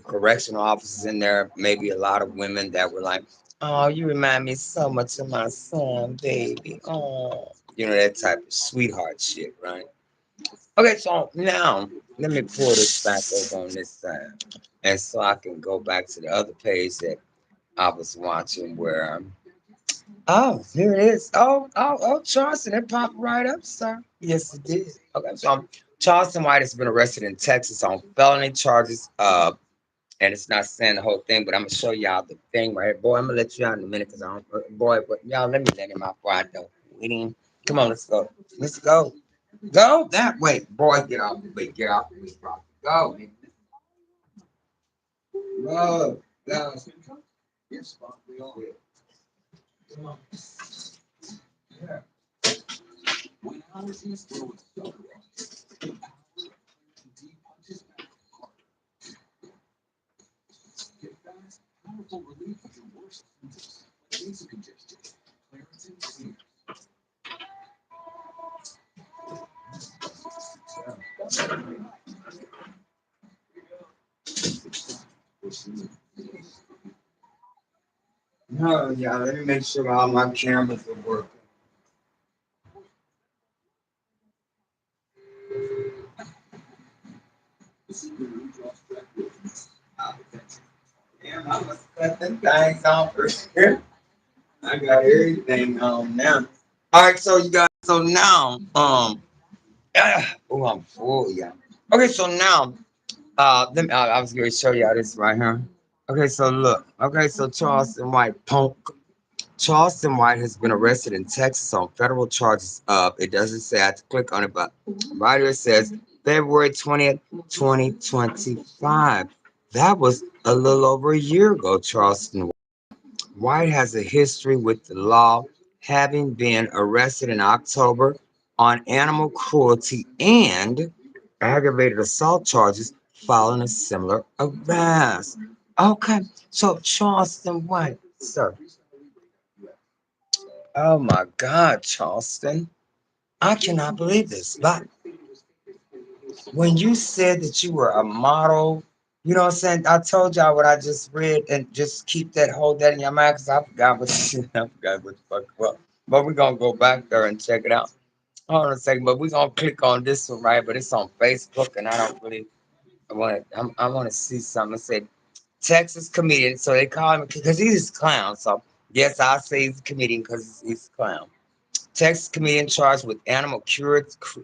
correctional officers in there, maybe a lot of women that were like, "Oh, you remind me so much of my son, baby." Oh, you know that type of sweetheart shit, right? Okay, so now let me pull this back over on this side, and so I can go back to the other page that I was watching where. Oh, here it is. Charleston, it popped right up, sir. Yes, it did. Okay, so Charleston White has been arrested in Texas on felony charges. And it's not saying the whole thing, but I'm gonna show y'all the thing right here. Boy, I'm gonna let you out in a minute because I don't. Boy, but y'all let me let him out before I don't. Waiting. Come on, let's go. Let's go. Go that way, boy. Get off the way. Get off the way, bro. Go. Go. Go. No, yeah. Let me make sure all my cameras are working. Damn, I must cut them things on for sure. I got everything on now. All right, so you guys. So now, oh, I'm full, yeah. Okay, so now, let me. I was going to show y'all this right here. Okay, so look. Okay, so Charleston White punk. Charleston White has been arrested in Texas on federal charges of. It doesn't say I have to click on it, but right here it says February 20th, 2025. That was a little over a year ago. Charleston White has a history with the law, having been arrested in October on animal cruelty and aggravated assault charges following a similar arrest. Okay, so Charleston White, sir. Oh my God, Charleston. I cannot believe this. But when you said that you were a model, you know what I'm saying? I told y'all what I just read and just keep that, hold that in your mind because I forgot what I forgot what the fuck it was. But we're gonna go back there and check it out. Hold on a second, but we're gonna click on this one, right? But it's on Facebook and I don't really I wanna see something. It said Texas comedian. So they call him because he's a clown. So yes, I say he's a comedian because he's a clown. Texas comedian charged with animal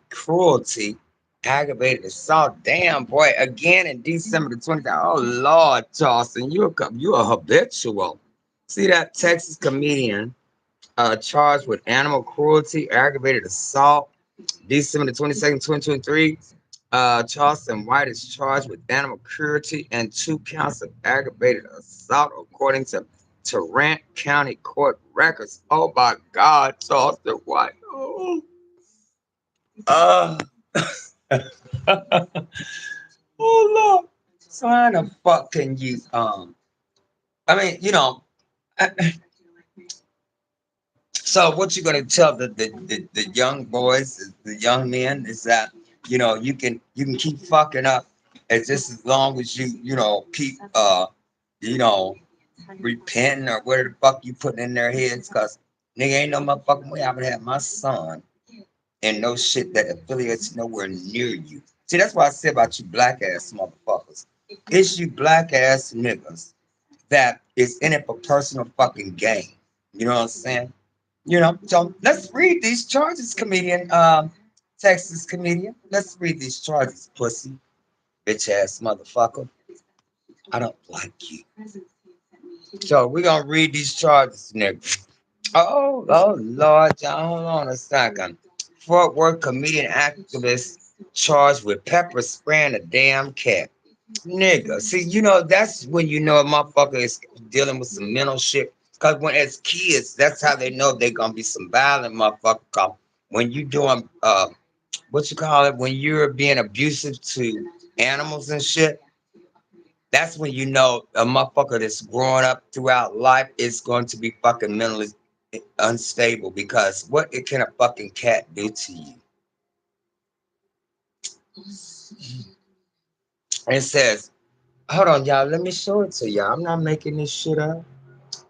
cruelty, aggravated assault. Damn, boy, again in December the 20th. Oh, Lord, Charleston, you a habitual. See that Texas comedian charged with animal cruelty, aggravated assault, December the 22nd, 2023. Charleston White is charged with animal cruelty and 2 counts of aggravated assault, according to Tarrant County Court records. Oh my God, Charleston White. Oh, uh, oh Lord. So how the fuck can you I mean, so what you gonna tell the young boys, the young men, is that you can keep fucking up as just as long as you keep you know repenting or whatever the fuck you putting in their heads, cause nigga ain't no motherfucking way I would have my son and no shit that affiliates nowhere near you. See, that's why I say about you black ass motherfuckers. It's you black ass niggas that is in it for personal fucking gain. You know what I'm saying? So let's read these charges, comedian, Texas comedian. Let's read these charges, pussy, bitch ass motherfucker. I don't like you. So we're gonna read these charges, nigga. Oh Lord, y'all, hold on a second. Fort Worth comedian activist charged with pepper spraying a damn cat. Nigga, see, that's when you know a motherfucker is dealing with some mental shit. Cause when as kids, that's how they know they gonna be some violent motherfucker. 'Cause when you doing what you call it, when you're being abusive to animals and shit, that's when you know a motherfucker that's growing up throughout life is going to be fucking mentally. unstable because what it can a fucking cat do to you? It says, hold on, y'all. Let me show it to y'all. I'm not making this shit up.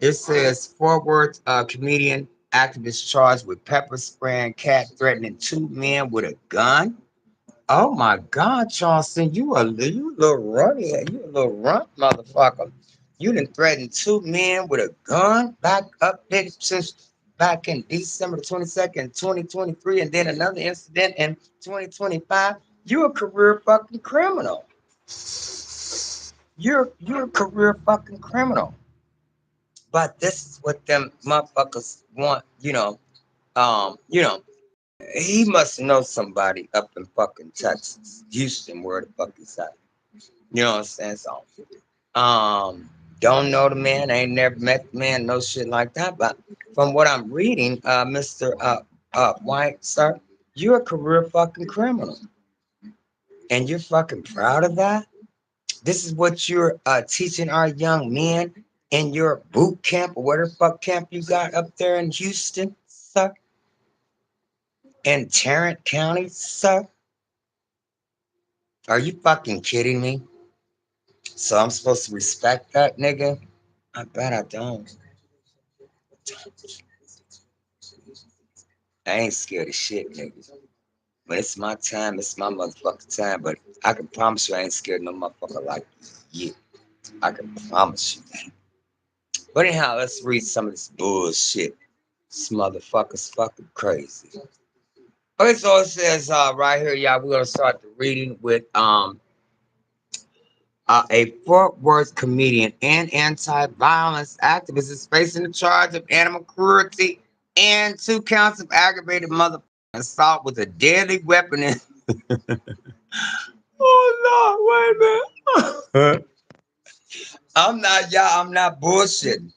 It says Fort Worth comedian activist charged with pepper spraying cat threatening two men with a gun. Oh my God, Charleston, you a little runny, you a little runt motherfucker. You done threatened two men with a gun back up there since back in December the 22nd, 2023, and then another incident in 2025. You a career fucking criminal. You're a career fucking criminal. But this is what them motherfuckers want, you know, he must know somebody up in fucking Texas, Houston, where the fuck he's at. You know what I'm saying? So, don't know the man, ain't never met the man, no shit like that. But from what I'm reading, Mr. White, sir, you're a career fucking criminal, and you're fucking proud of that. This is what you're teaching our young men in your boot camp or whatever fuck camp you got up there in Houston, sir, in Tarrant County, sir. Are you fucking kidding me? So I'm supposed to respect that nigga? I bet I don't. I ain't scared of shit, nigga. When it's my time, it's my motherfucking time. But I can promise you I ain't scared of no motherfucker like you. I can promise you that. But anyhow, let's read some of this bullshit. This motherfucker's fucking crazy. Okay, so it says right here, y'all, we're gonna start the reading with a Fort Worth comedian and anti-violence activist is facing a charge of animal cruelty and 2 counts of aggravated mother assault with a deadly weapon. Oh no! Wait a minute. I'm not y'all. I'm not bullshitting.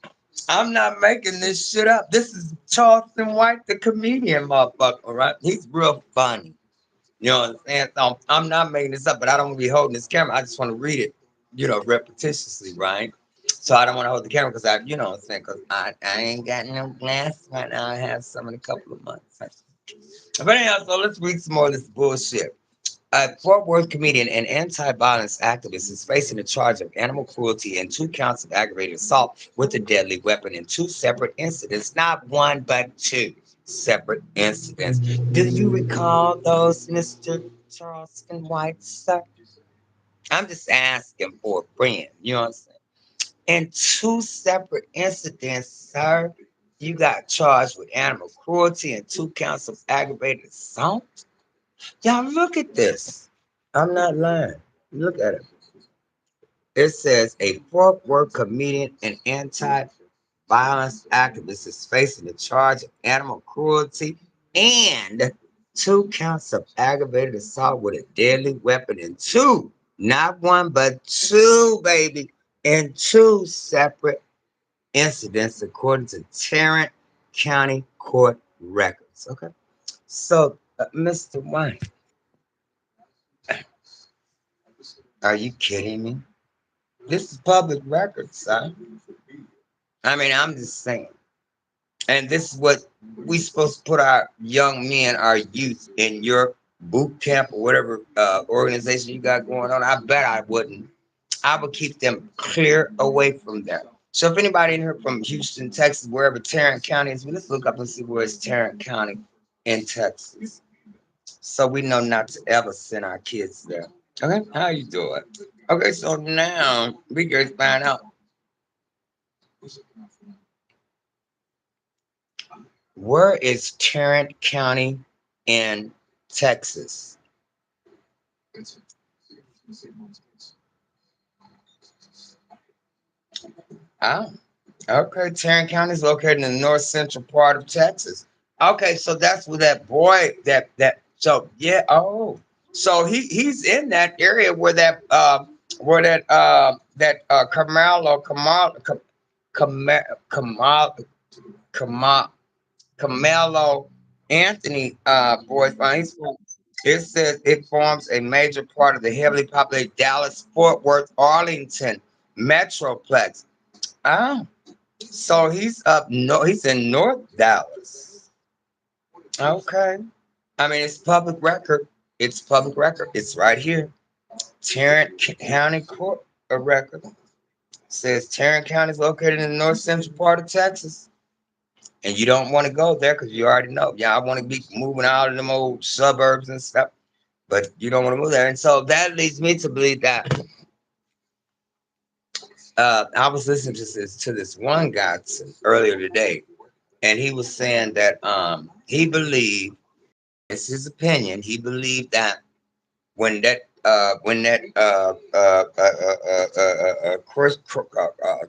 I'm not making this shit up. This is Charleston White, the comedian, motherfucker. Right? He's real funny. You know what I'm saying? So I'm not making this up, but I don't want to be holding this camera. I just want to read it, repetitiously, right? So I don't want to hold the camera because you know what I'm saying? Because I ain't got no glasses right now. I have some in a couple of months. But anyhow, so let's read some more of this bullshit. A Fort Worth comedian and anti-violence activist is facing a charge of animal cruelty and 2 counts of aggravated assault with a deadly weapon in 2 separate incidents, not one but 2 separate incidents. Do you recall those, Mr. Charleston White, sir? I'm just asking for a friend. You know what I'm saying? In 2 separate incidents, sir, you got charged with animal cruelty and 2 counts of aggravated assault. Y'all look at this. I'm not lying. Look at it. It says a Fort Worth comedian and anti-violence activist is facing the charge of animal cruelty and 2 counts of aggravated assault with a deadly weapon in not one, but two, baby, in 2 separate incidents, according to Tarrant County Court records. Okay. So, Mr. White, are you kidding me? This is public record, son. I mean, I'm just saying. And this is what we supposed to put our young men, our youth in your boot camp or whatever organization you got going on. I bet I wouldn't. I would keep them clear away from there. So if anybody in here from Houston, Texas, wherever Tarrant County is, well, let's look up and see where it's Tarrant County in Texas. So we know not to ever send our kids there. Okay, how you doing? Okay, so now we can find out where is Tarrant County in Texas. Oh, okay. Tarrant County is located in the north central part of Texas. Okay, so that's where that boy so yeah, oh. So he's in that area where that Kamal Kamal Carmelo Anthony boys it says it forms a major part of the heavily populated Dallas Fort Worth Arlington metroplex. Oh. So he's up north. He's in North Dallas. Okay. I mean, it's public record. It's public record. It's right here. Tarrant County Court a record says Tarrant County is located in the north central part of Texas. And you don't want to go there because you already know. Yeah, I want to be moving out of them old suburbs and stuff, but you don't want to move there. And so that leads me to believe that I was listening to this one guy earlier today, and he was saying that he believed, it's his opinion, he believed that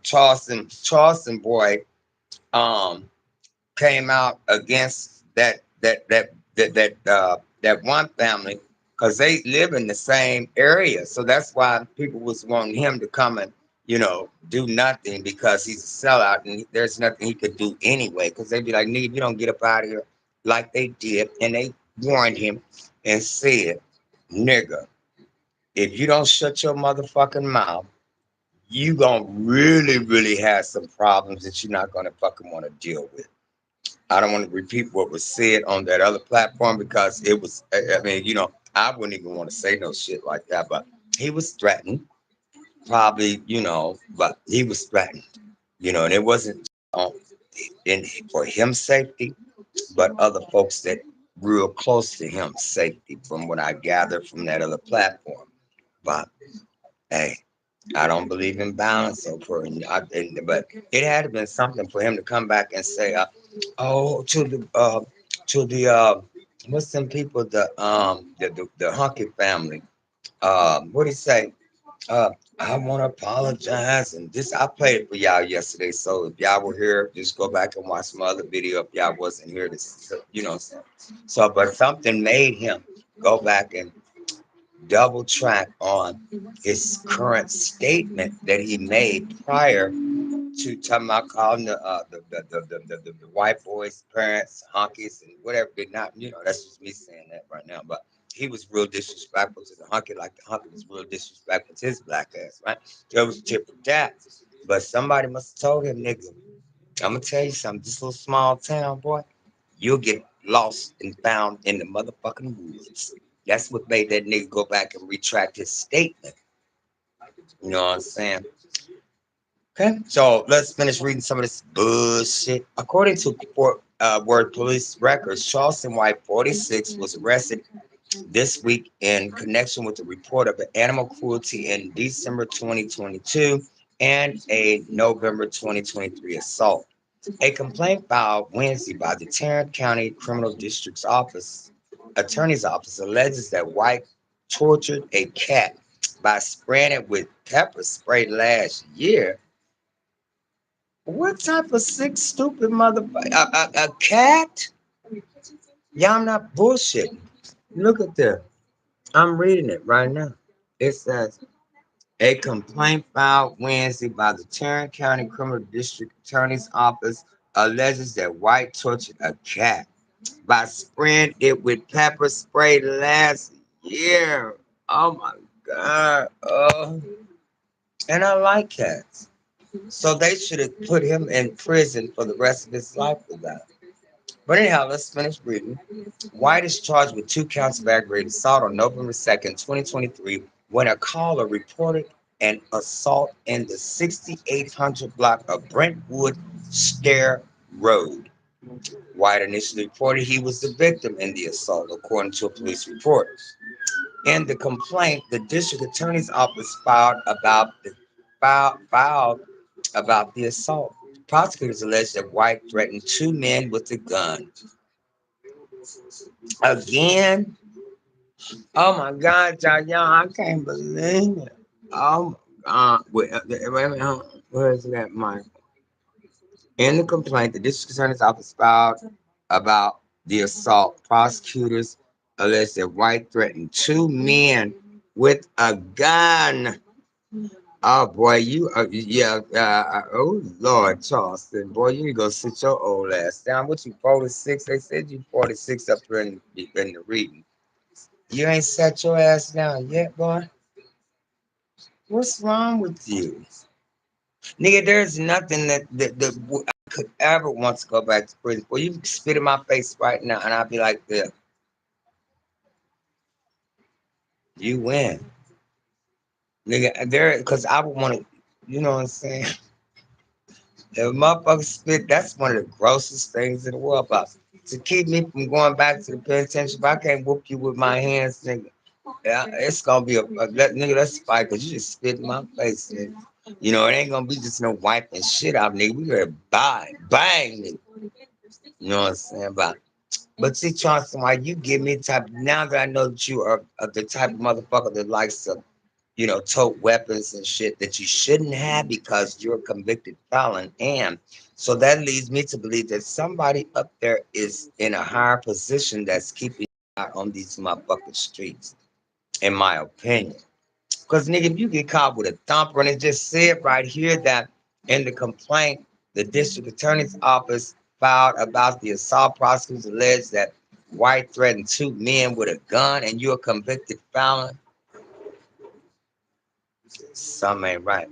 Charleston boy um came out against that one family because they live in the same area. So that's why people was wanting him to come and do nothing because he's a sellout and there's nothing he could do anyway. Because they'd be like, "Nigga, if you don't get up out of here," like they did, and they warned him and said, "Nigga, if you don't shut your motherfucking mouth, you gonna really, really have some problems that you're not gonna fucking want to deal with." I don't want to repeat what was said on that other platform because it was, I mean, I wouldn't even want to say no shit like that, but he was threatened, probably, but he was threatened, and it wasn't in for him safety, but other folks that real close to him safety, from what I gathered from that other platform. But hey, I don't believe in violence or but it had to been something for him to come back and say, "Oh, to the what's them people, the Hunky family. What do you say? Uh, I want to apologize." And this, I played it for y'all yesterday. So if y'all were here, just go back and watch my other video. If y'all wasn't here, so but something made him go back and double track on his current statement that he made prior to talking about calling the white boys' parents honkies and whatever. Did not, that's just me saying that right now. But he was real disrespectful to the hunky, like the hunky was real disrespectful to his black ass, right? There was a tip of that. But somebody must have told him, "Nigga, I'm gonna tell you something. This little small town, boy, you'll get lost and found in the motherfucking woods." That's what made that nigga go back and retract his statement. You know what I'm saying? Okay, so let's finish reading some of this bullshit. According to word police records, Charleston White, 46, was arrested this week in connection with the report of an animal cruelty in December 2022 and a November 2023 assault. A complaint filed Wednesday by the Tarrant County Criminal District's attorney's office alleges that White tortured a cat by spraying it with pepper spray last year. What type of sick, stupid motherfucker? A cat? Yeah, I'm not bullshitting. Look at this. I'm reading it right now. It says a complaint filed Wednesday by the Tarrant County Criminal District Attorney's Office alleges that White tortured a cat by spraying it with pepper spray last year. Oh my God. And I like cats. So they should have put him in prison for the rest of his life for that. But anyhow, let's finish reading. White is charged with 2 counts of aggravated assault on November 2nd, 2023, when a caller reported an assault in the 6800 block of Brentwood Stair Road. White initially reported he was the victim in the assault, according to a police report. In the complaint, the district attorney's office filed about the assault. Prosecutors allege that White threatened 2 men with a gun. Again? Oh my God, y'all, I can't believe it. Oh my God. Wait a minute, where is that, Mike? In the complaint, the district attorney's office filed about the assault. Prosecutors allege that White threatened 2 men with a gun. Oh boy, oh Lord, Charleston, boy, you need to go sit your old ass down. What you 46? They said you 46 up here in the reading. You ain't sat your ass down yet, boy. What's wrong with you? Nigga, there's nothing that I could ever want to go back to prison for. You can spit in my face right now, and I'll be like, yeah, you win. Nigga, there, because I would want to, you know what I'm saying? If motherfuckers spit, that's one of the grossest things in the world. But to keep me from going back to the penitentiary, if I can't whoop you with my hands, nigga, yeah, it's gonna be nigga, let's fight, because you just spit in my face, nigga. You know, it ain't gonna be just no wiping shit out, nigga. We gonna bang, nigga. You know what I'm saying? But see, Charleston, why you give me the type, now that I know that you are the type of motherfucker that likes to, tote weapons and shit that you shouldn't have because you're a convicted felon. And so that leads me to believe that somebody up there is in a higher position that's keeping you out on these motherfucking streets, in my opinion. Because, nigga, if you get caught with a thumper, and it just said right here that in the complaint, the district attorney's office filed about the assault, prosecutors alleged that White threatened two men with a gun, and you're a convicted felon. Something ain't right.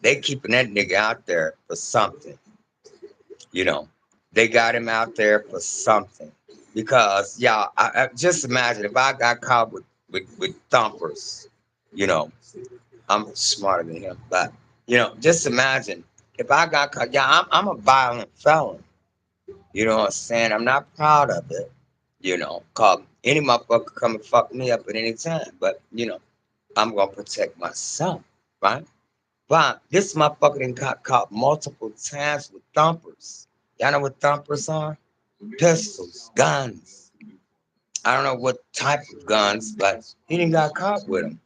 They keeping that nigga out there for something, you know. They got him out there for something. Because, y'all, I just imagine if I got caught with thumpers, you know. I'm smarter than him, but just imagine if I got caught. Yeah, I'm a violent felon. You know what I'm saying? I'm not proud of it. Cause any motherfucker come and fuck me up at any time. But I'm gonna protect myself, right? But this motherfucker done got caught multiple times with thumpers. Y'all know what thumpers are? Pistols, guns. I don't know what type of guns, but he didn't got caught with them.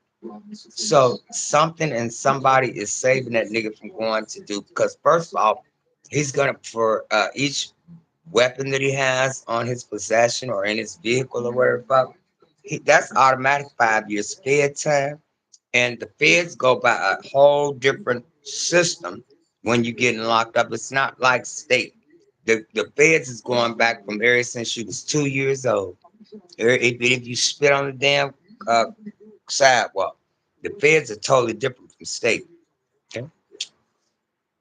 So something and somebody is saving that nigga from going to do, because first of all, he's gonna for each weapon that he has on his possession or in his vehicle or whatever, fuck, that's automatic 5 years fed time. And the feds go by a whole different system when you getting locked up. It's not like state. The feds is going back from ever since you was 2 years old. If you spit on the damn uh, sidewalk. The feds are totally different from state. Okay.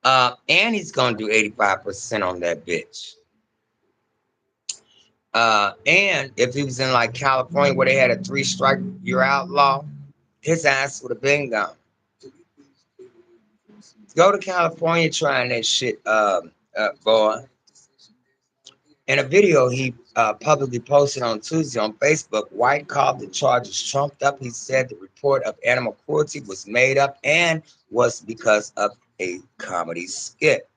And he's gonna do 85% on that bitch. And if he was in like California where they had a 3 strike you're outlaw, his ass would have been gone. Go to California trying that shit, boy. In a video he publicly posted on Tuesday on Facebook, White called the charges trumped up. He said the report of animal cruelty was made up and was because of a comedy skit.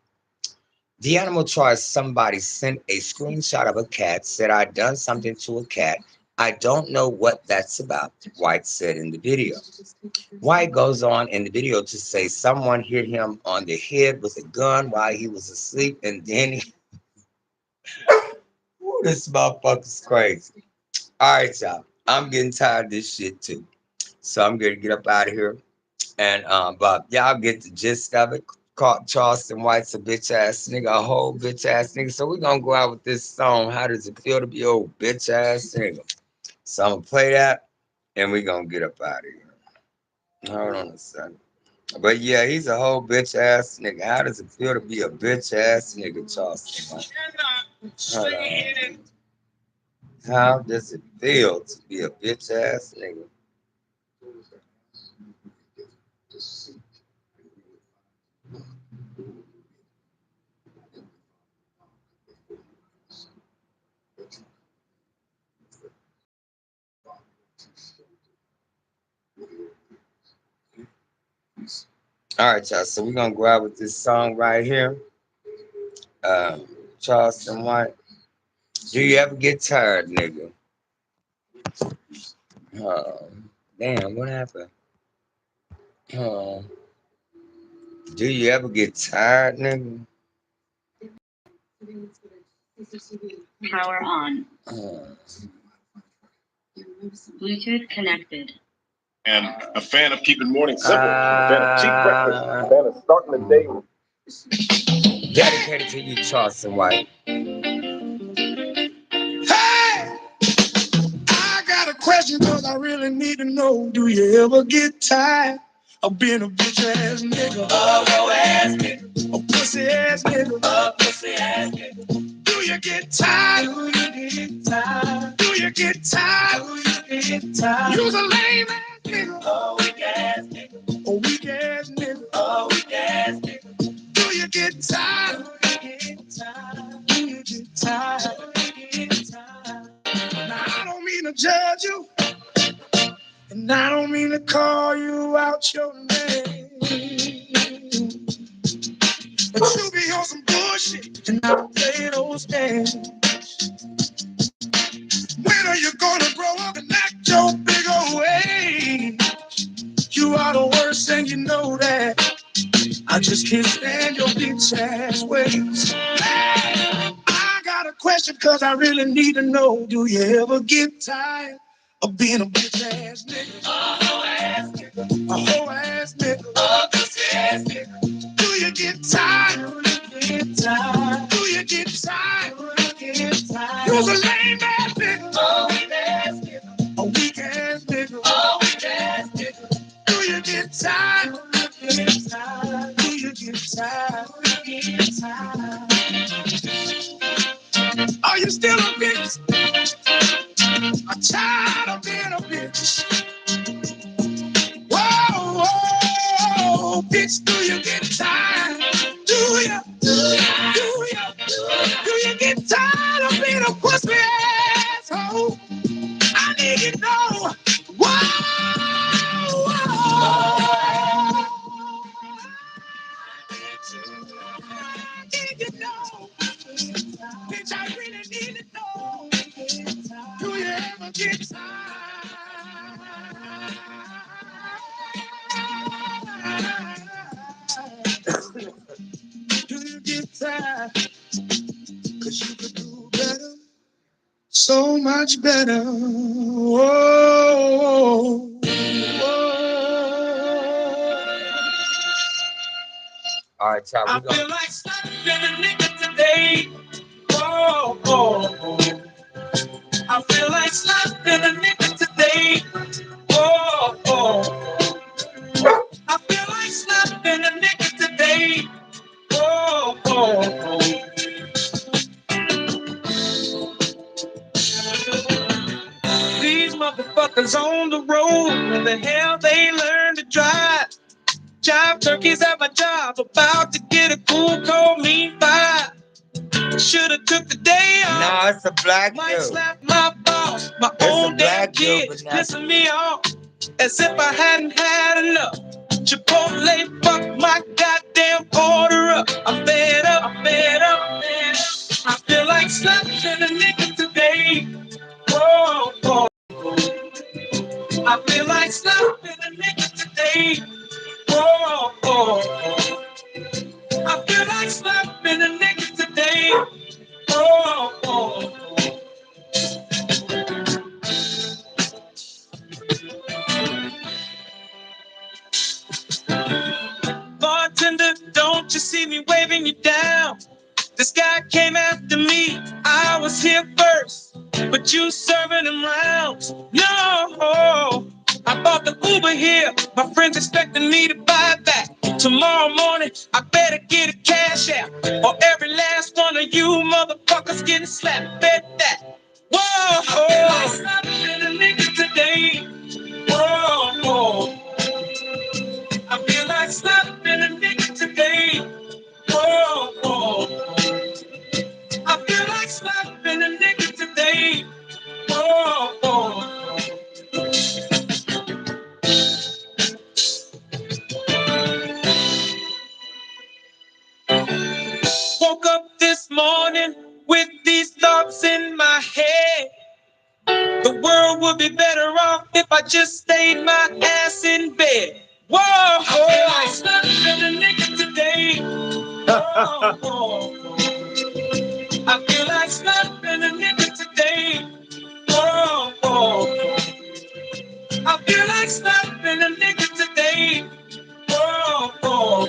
The animal charge somebody sent a screenshot of a cat, said I'd done something to a cat. I don't know what that's about, White said in the video. White goes on in the video to say someone hit him on the head with a gun while he was asleep, and then ooh, this motherfucker's crazy. All right, y'all. I'm getting tired of this shit too. So I'm gonna get up out of here. And but y'all get the gist of it. Caught Charleston White's a bitch ass nigga, a whole bitch ass nigga. So we're gonna go out with this song. How does it feel to be old bitch ass nigga? So I'm gonna play that and we're gonna get up out of here. Hold on a second. But yeah, he's a whole bitch ass nigga. How does it feel to be a bitch ass nigga, Charleston White? Hold on. How does it feel to be a bitch ass nigga? All right, y'all. So we're gonna go out with this song right here. Um, Charleston White. Do you ever get tired, nigga? Oh, damn, what happened? Oh, do you ever get tired, nigga? Power on. Oh, Bluetooth connected. And a fan of keeping morning simple. A fan of cheap breakfast. A fan of starting the day. dedicated to you, Charleston White. Hey! I got a question because I really need to know. Do you ever get tired of being a bitch ass nigga? Oh, your ass get tired? Do you get tired? Do you get tired? Do you get tired? You's a lame ass nigga. Oh, weak ass nigga. Oh, weak ass nigga. Oh, weak ass nigga. Do you get tired? Do you get tired? Do you get tired? Do you get tired? Now, I don't mean to judge you, and I don't mean to call you out your name. But you be on some bullshit, and I don't play those games. When are you gonna grow up and act your big old way? You are the worst, and you know that. I just can't stand your bitch ass ways. Hey, I got a question, cause I really need to know. Do you ever get tired of being a bitch ass nigga? A hoe ass nigga. A hoe ass nigga. A pussy ass nigga. Do you get tired? Do you get tired? Do you get tired? Do you get tired? You're a lame ass nigga. A weak ass nigga. A weak ass nigga. A weak ass nigga. Do you get tired? Do you get tired? Do you get tired? Do you get tired? Are you still a bitch? I'm tired of being a bitch. Whoa, whoa, bitch, do you get tired? Do you? Do you? Do you? Do you get tired of being a pussy asshole? I need to know. Whoa, whoa. I need to know. Bitch, I really need to know. Do you ever get tired? Do you get tired? Cause you could do better. So much better. Whoa, whoa. All right, child. I feel like slapping a nigga today. Whoa, whoa, whoa. I feel like slapping a nigga today. Whoa, whoa. I feel like slapping a nigga today. Whoa, whoa, whoa. These motherfuckers on the road, where the hell they learn to drive? Jive turkeys at my job, about to get a cool, cold, mean vibe. Should've took the day off. No, it's a black Might dude. slap my boss, my It's own a damn black kid, dude, but not- pissing me off as if I hadn't had enough. Chipotle, fuck my goddamn order up. I'm fed up, I'm fed up, I'm fed up. I feel like slapping a nigga today. Whoa, whoa. I feel like slapping a nigga today. Whoa, whoa. I feel like slapping a nigga today. Whoa, whoa. Bartender, don't you see me waving you down? This guy came after me, I was here first, but you serving him rounds. No, I bought the Uber here, my friends expecting me to buy back. Tomorrow morning, I better get a cash out, or every last one of you motherfuckers getting slapped. Bet that. Whoa, I feel like slapping a nigga today. Whoa, whoa. I feel like slapping a nigga today. Whoa, whoa. I feel like slapping a nigga today. Whoa, whoa. Woke up this morning with these thoughts in my head. The world would be better off if I just stayed my ass in bed. Whoa, I feel like slapping a nigga today. Whoa, whoa. I feel like slapping a nigga today. Whoa, whoa. I feel like slapping a nigga today. Whoa, whoa.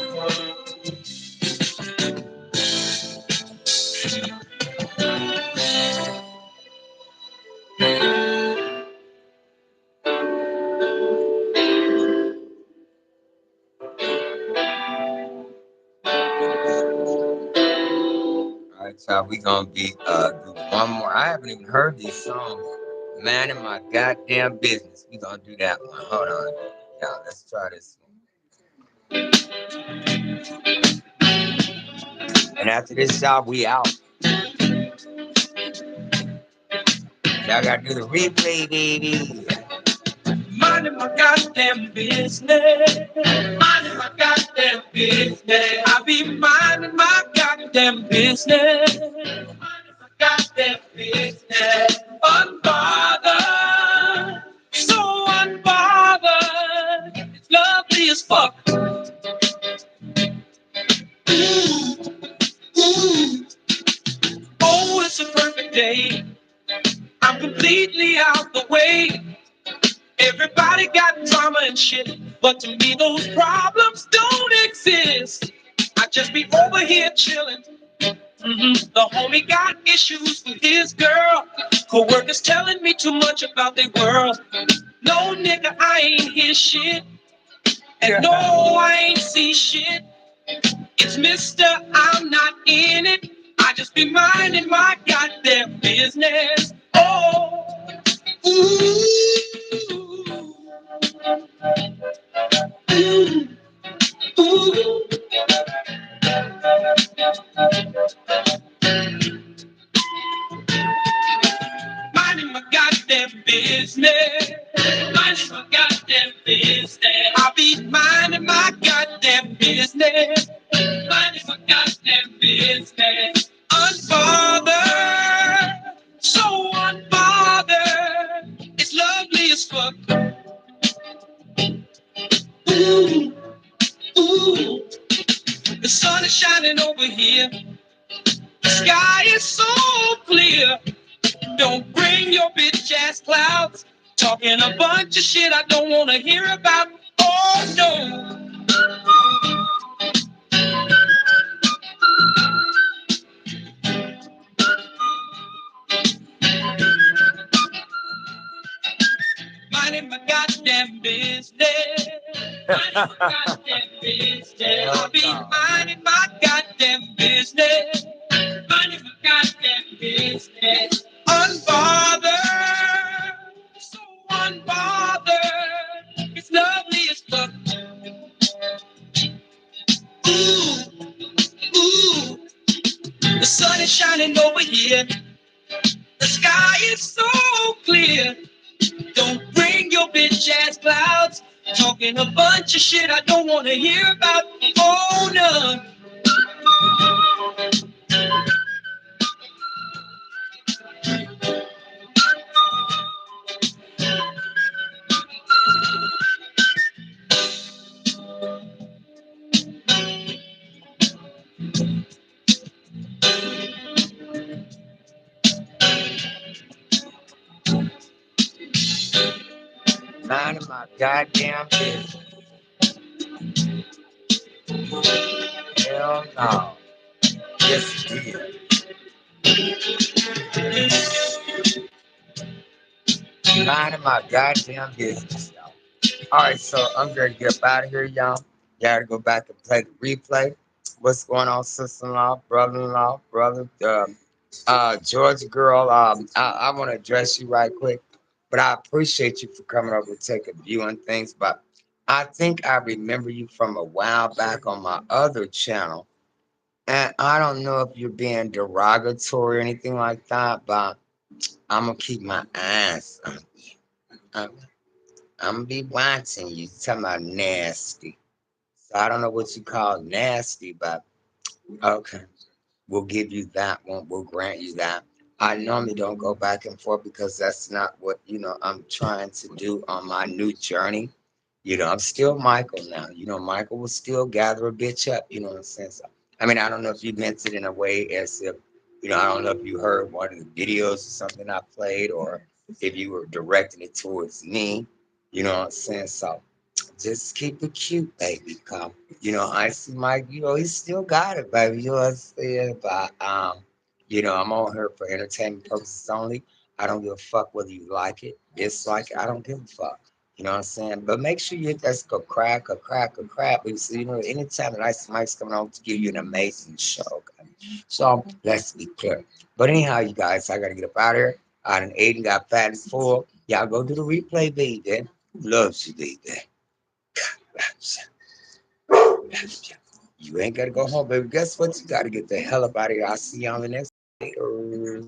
right, y'all. We gonna be do one more. I haven't even heard these songs. Man in my goddamn business. We gonna do that one. Hold on. Y'all, let's try this one. And after this, y'all, we out. Y'all gotta do the replay, baby. Minding my goddamn business. Minding my goddamn business. I be minding my goddamn business. Minding my goddamn business. Unbothered. So unbothered. It's lovely as fuck. Oh, it's a perfect day. I'm completely out the way. Everybody got drama and shit, but to me those problems don't exist. I just be over here chilling. The homie got issues with his girl. Co-workers telling me too much about their world. No nigga, I ain't hear shit. And no, I ain't see shit. It's Mr. I'm not in it. I just be minding my goddamn business. Oh, ooh, ooh, ooh. Minding my goddamn business. Minding my goddamn business. I be minding my goddamn business. Minding my goddamn business. Unbothered. So unbothered. It's lovely as fuck. Ooh, ooh. The sun is shining over here. The sky is so clear. Don't bring your bitch ass clouds. Talking a bunch of shit I don't want to hear about. Oh no. Minding my goddamn business. Minding my goddamn business. I'll be minding my goddamn business. Minding my goddamn business. Unbothered. So unbothered. It's lovely as fuck. Ooh, ooh. The sun is shining over here. The sky is so clear. Don't bring your bitch ass clouds. Talking a bunch of shit I don't want to hear about. Oh no. Minding my goddamn business. Hell no. Yes, it is. Minding my goddamn business, y'all. All right, so I'm ready to get up out of here, y'all. Gotta go back and play the replay. What's going on, sister-in-law, brother-in-law, brother, Georgia girl? I want to address you right quick, but I appreciate you for coming over to take a view on things. But I think I remember you from a while back on my other channel, and I don't know if you're being derogatory or anything like that, but I'm gonna keep my eyes on you. I'm, I'm gonna be watching you. Talking about nasty. So I don't know what you call nasty, but okay. We'll give you that one. We'll grant you that. I normally don't go back and forth because that's not what, I'm trying to do on my new journey. I'm still Michael now. Michael will still gather a bitch up, you know what I'm saying? So, I mean, I don't know if you meant it in a way as if, I don't know if you heard one of the videos or something I played or if you were directing it towards me, you know what I'm saying? So just keep it cute, baby. Come, I see Mike, he still got it, baby. You know what I'm saying? But I'm on here for entertainment purposes only. I don't give a fuck whether you like it, dislike it. I don't give a fuck. You know what I'm saying? But make sure you hit that go crack or crack or crap. Because anytime that Ice Mike's coming on to give you an amazing show. Okay? So let's be clear. But anyhow, you guys, I gotta get up out of here. I done ate and got fat and full. Y'all go do the replay, baby. Loves you, baby. Loves you. Loves you. You ain't gotta go home, baby. Guess what? You gotta get the hell up out of here. I'll see you on the next later.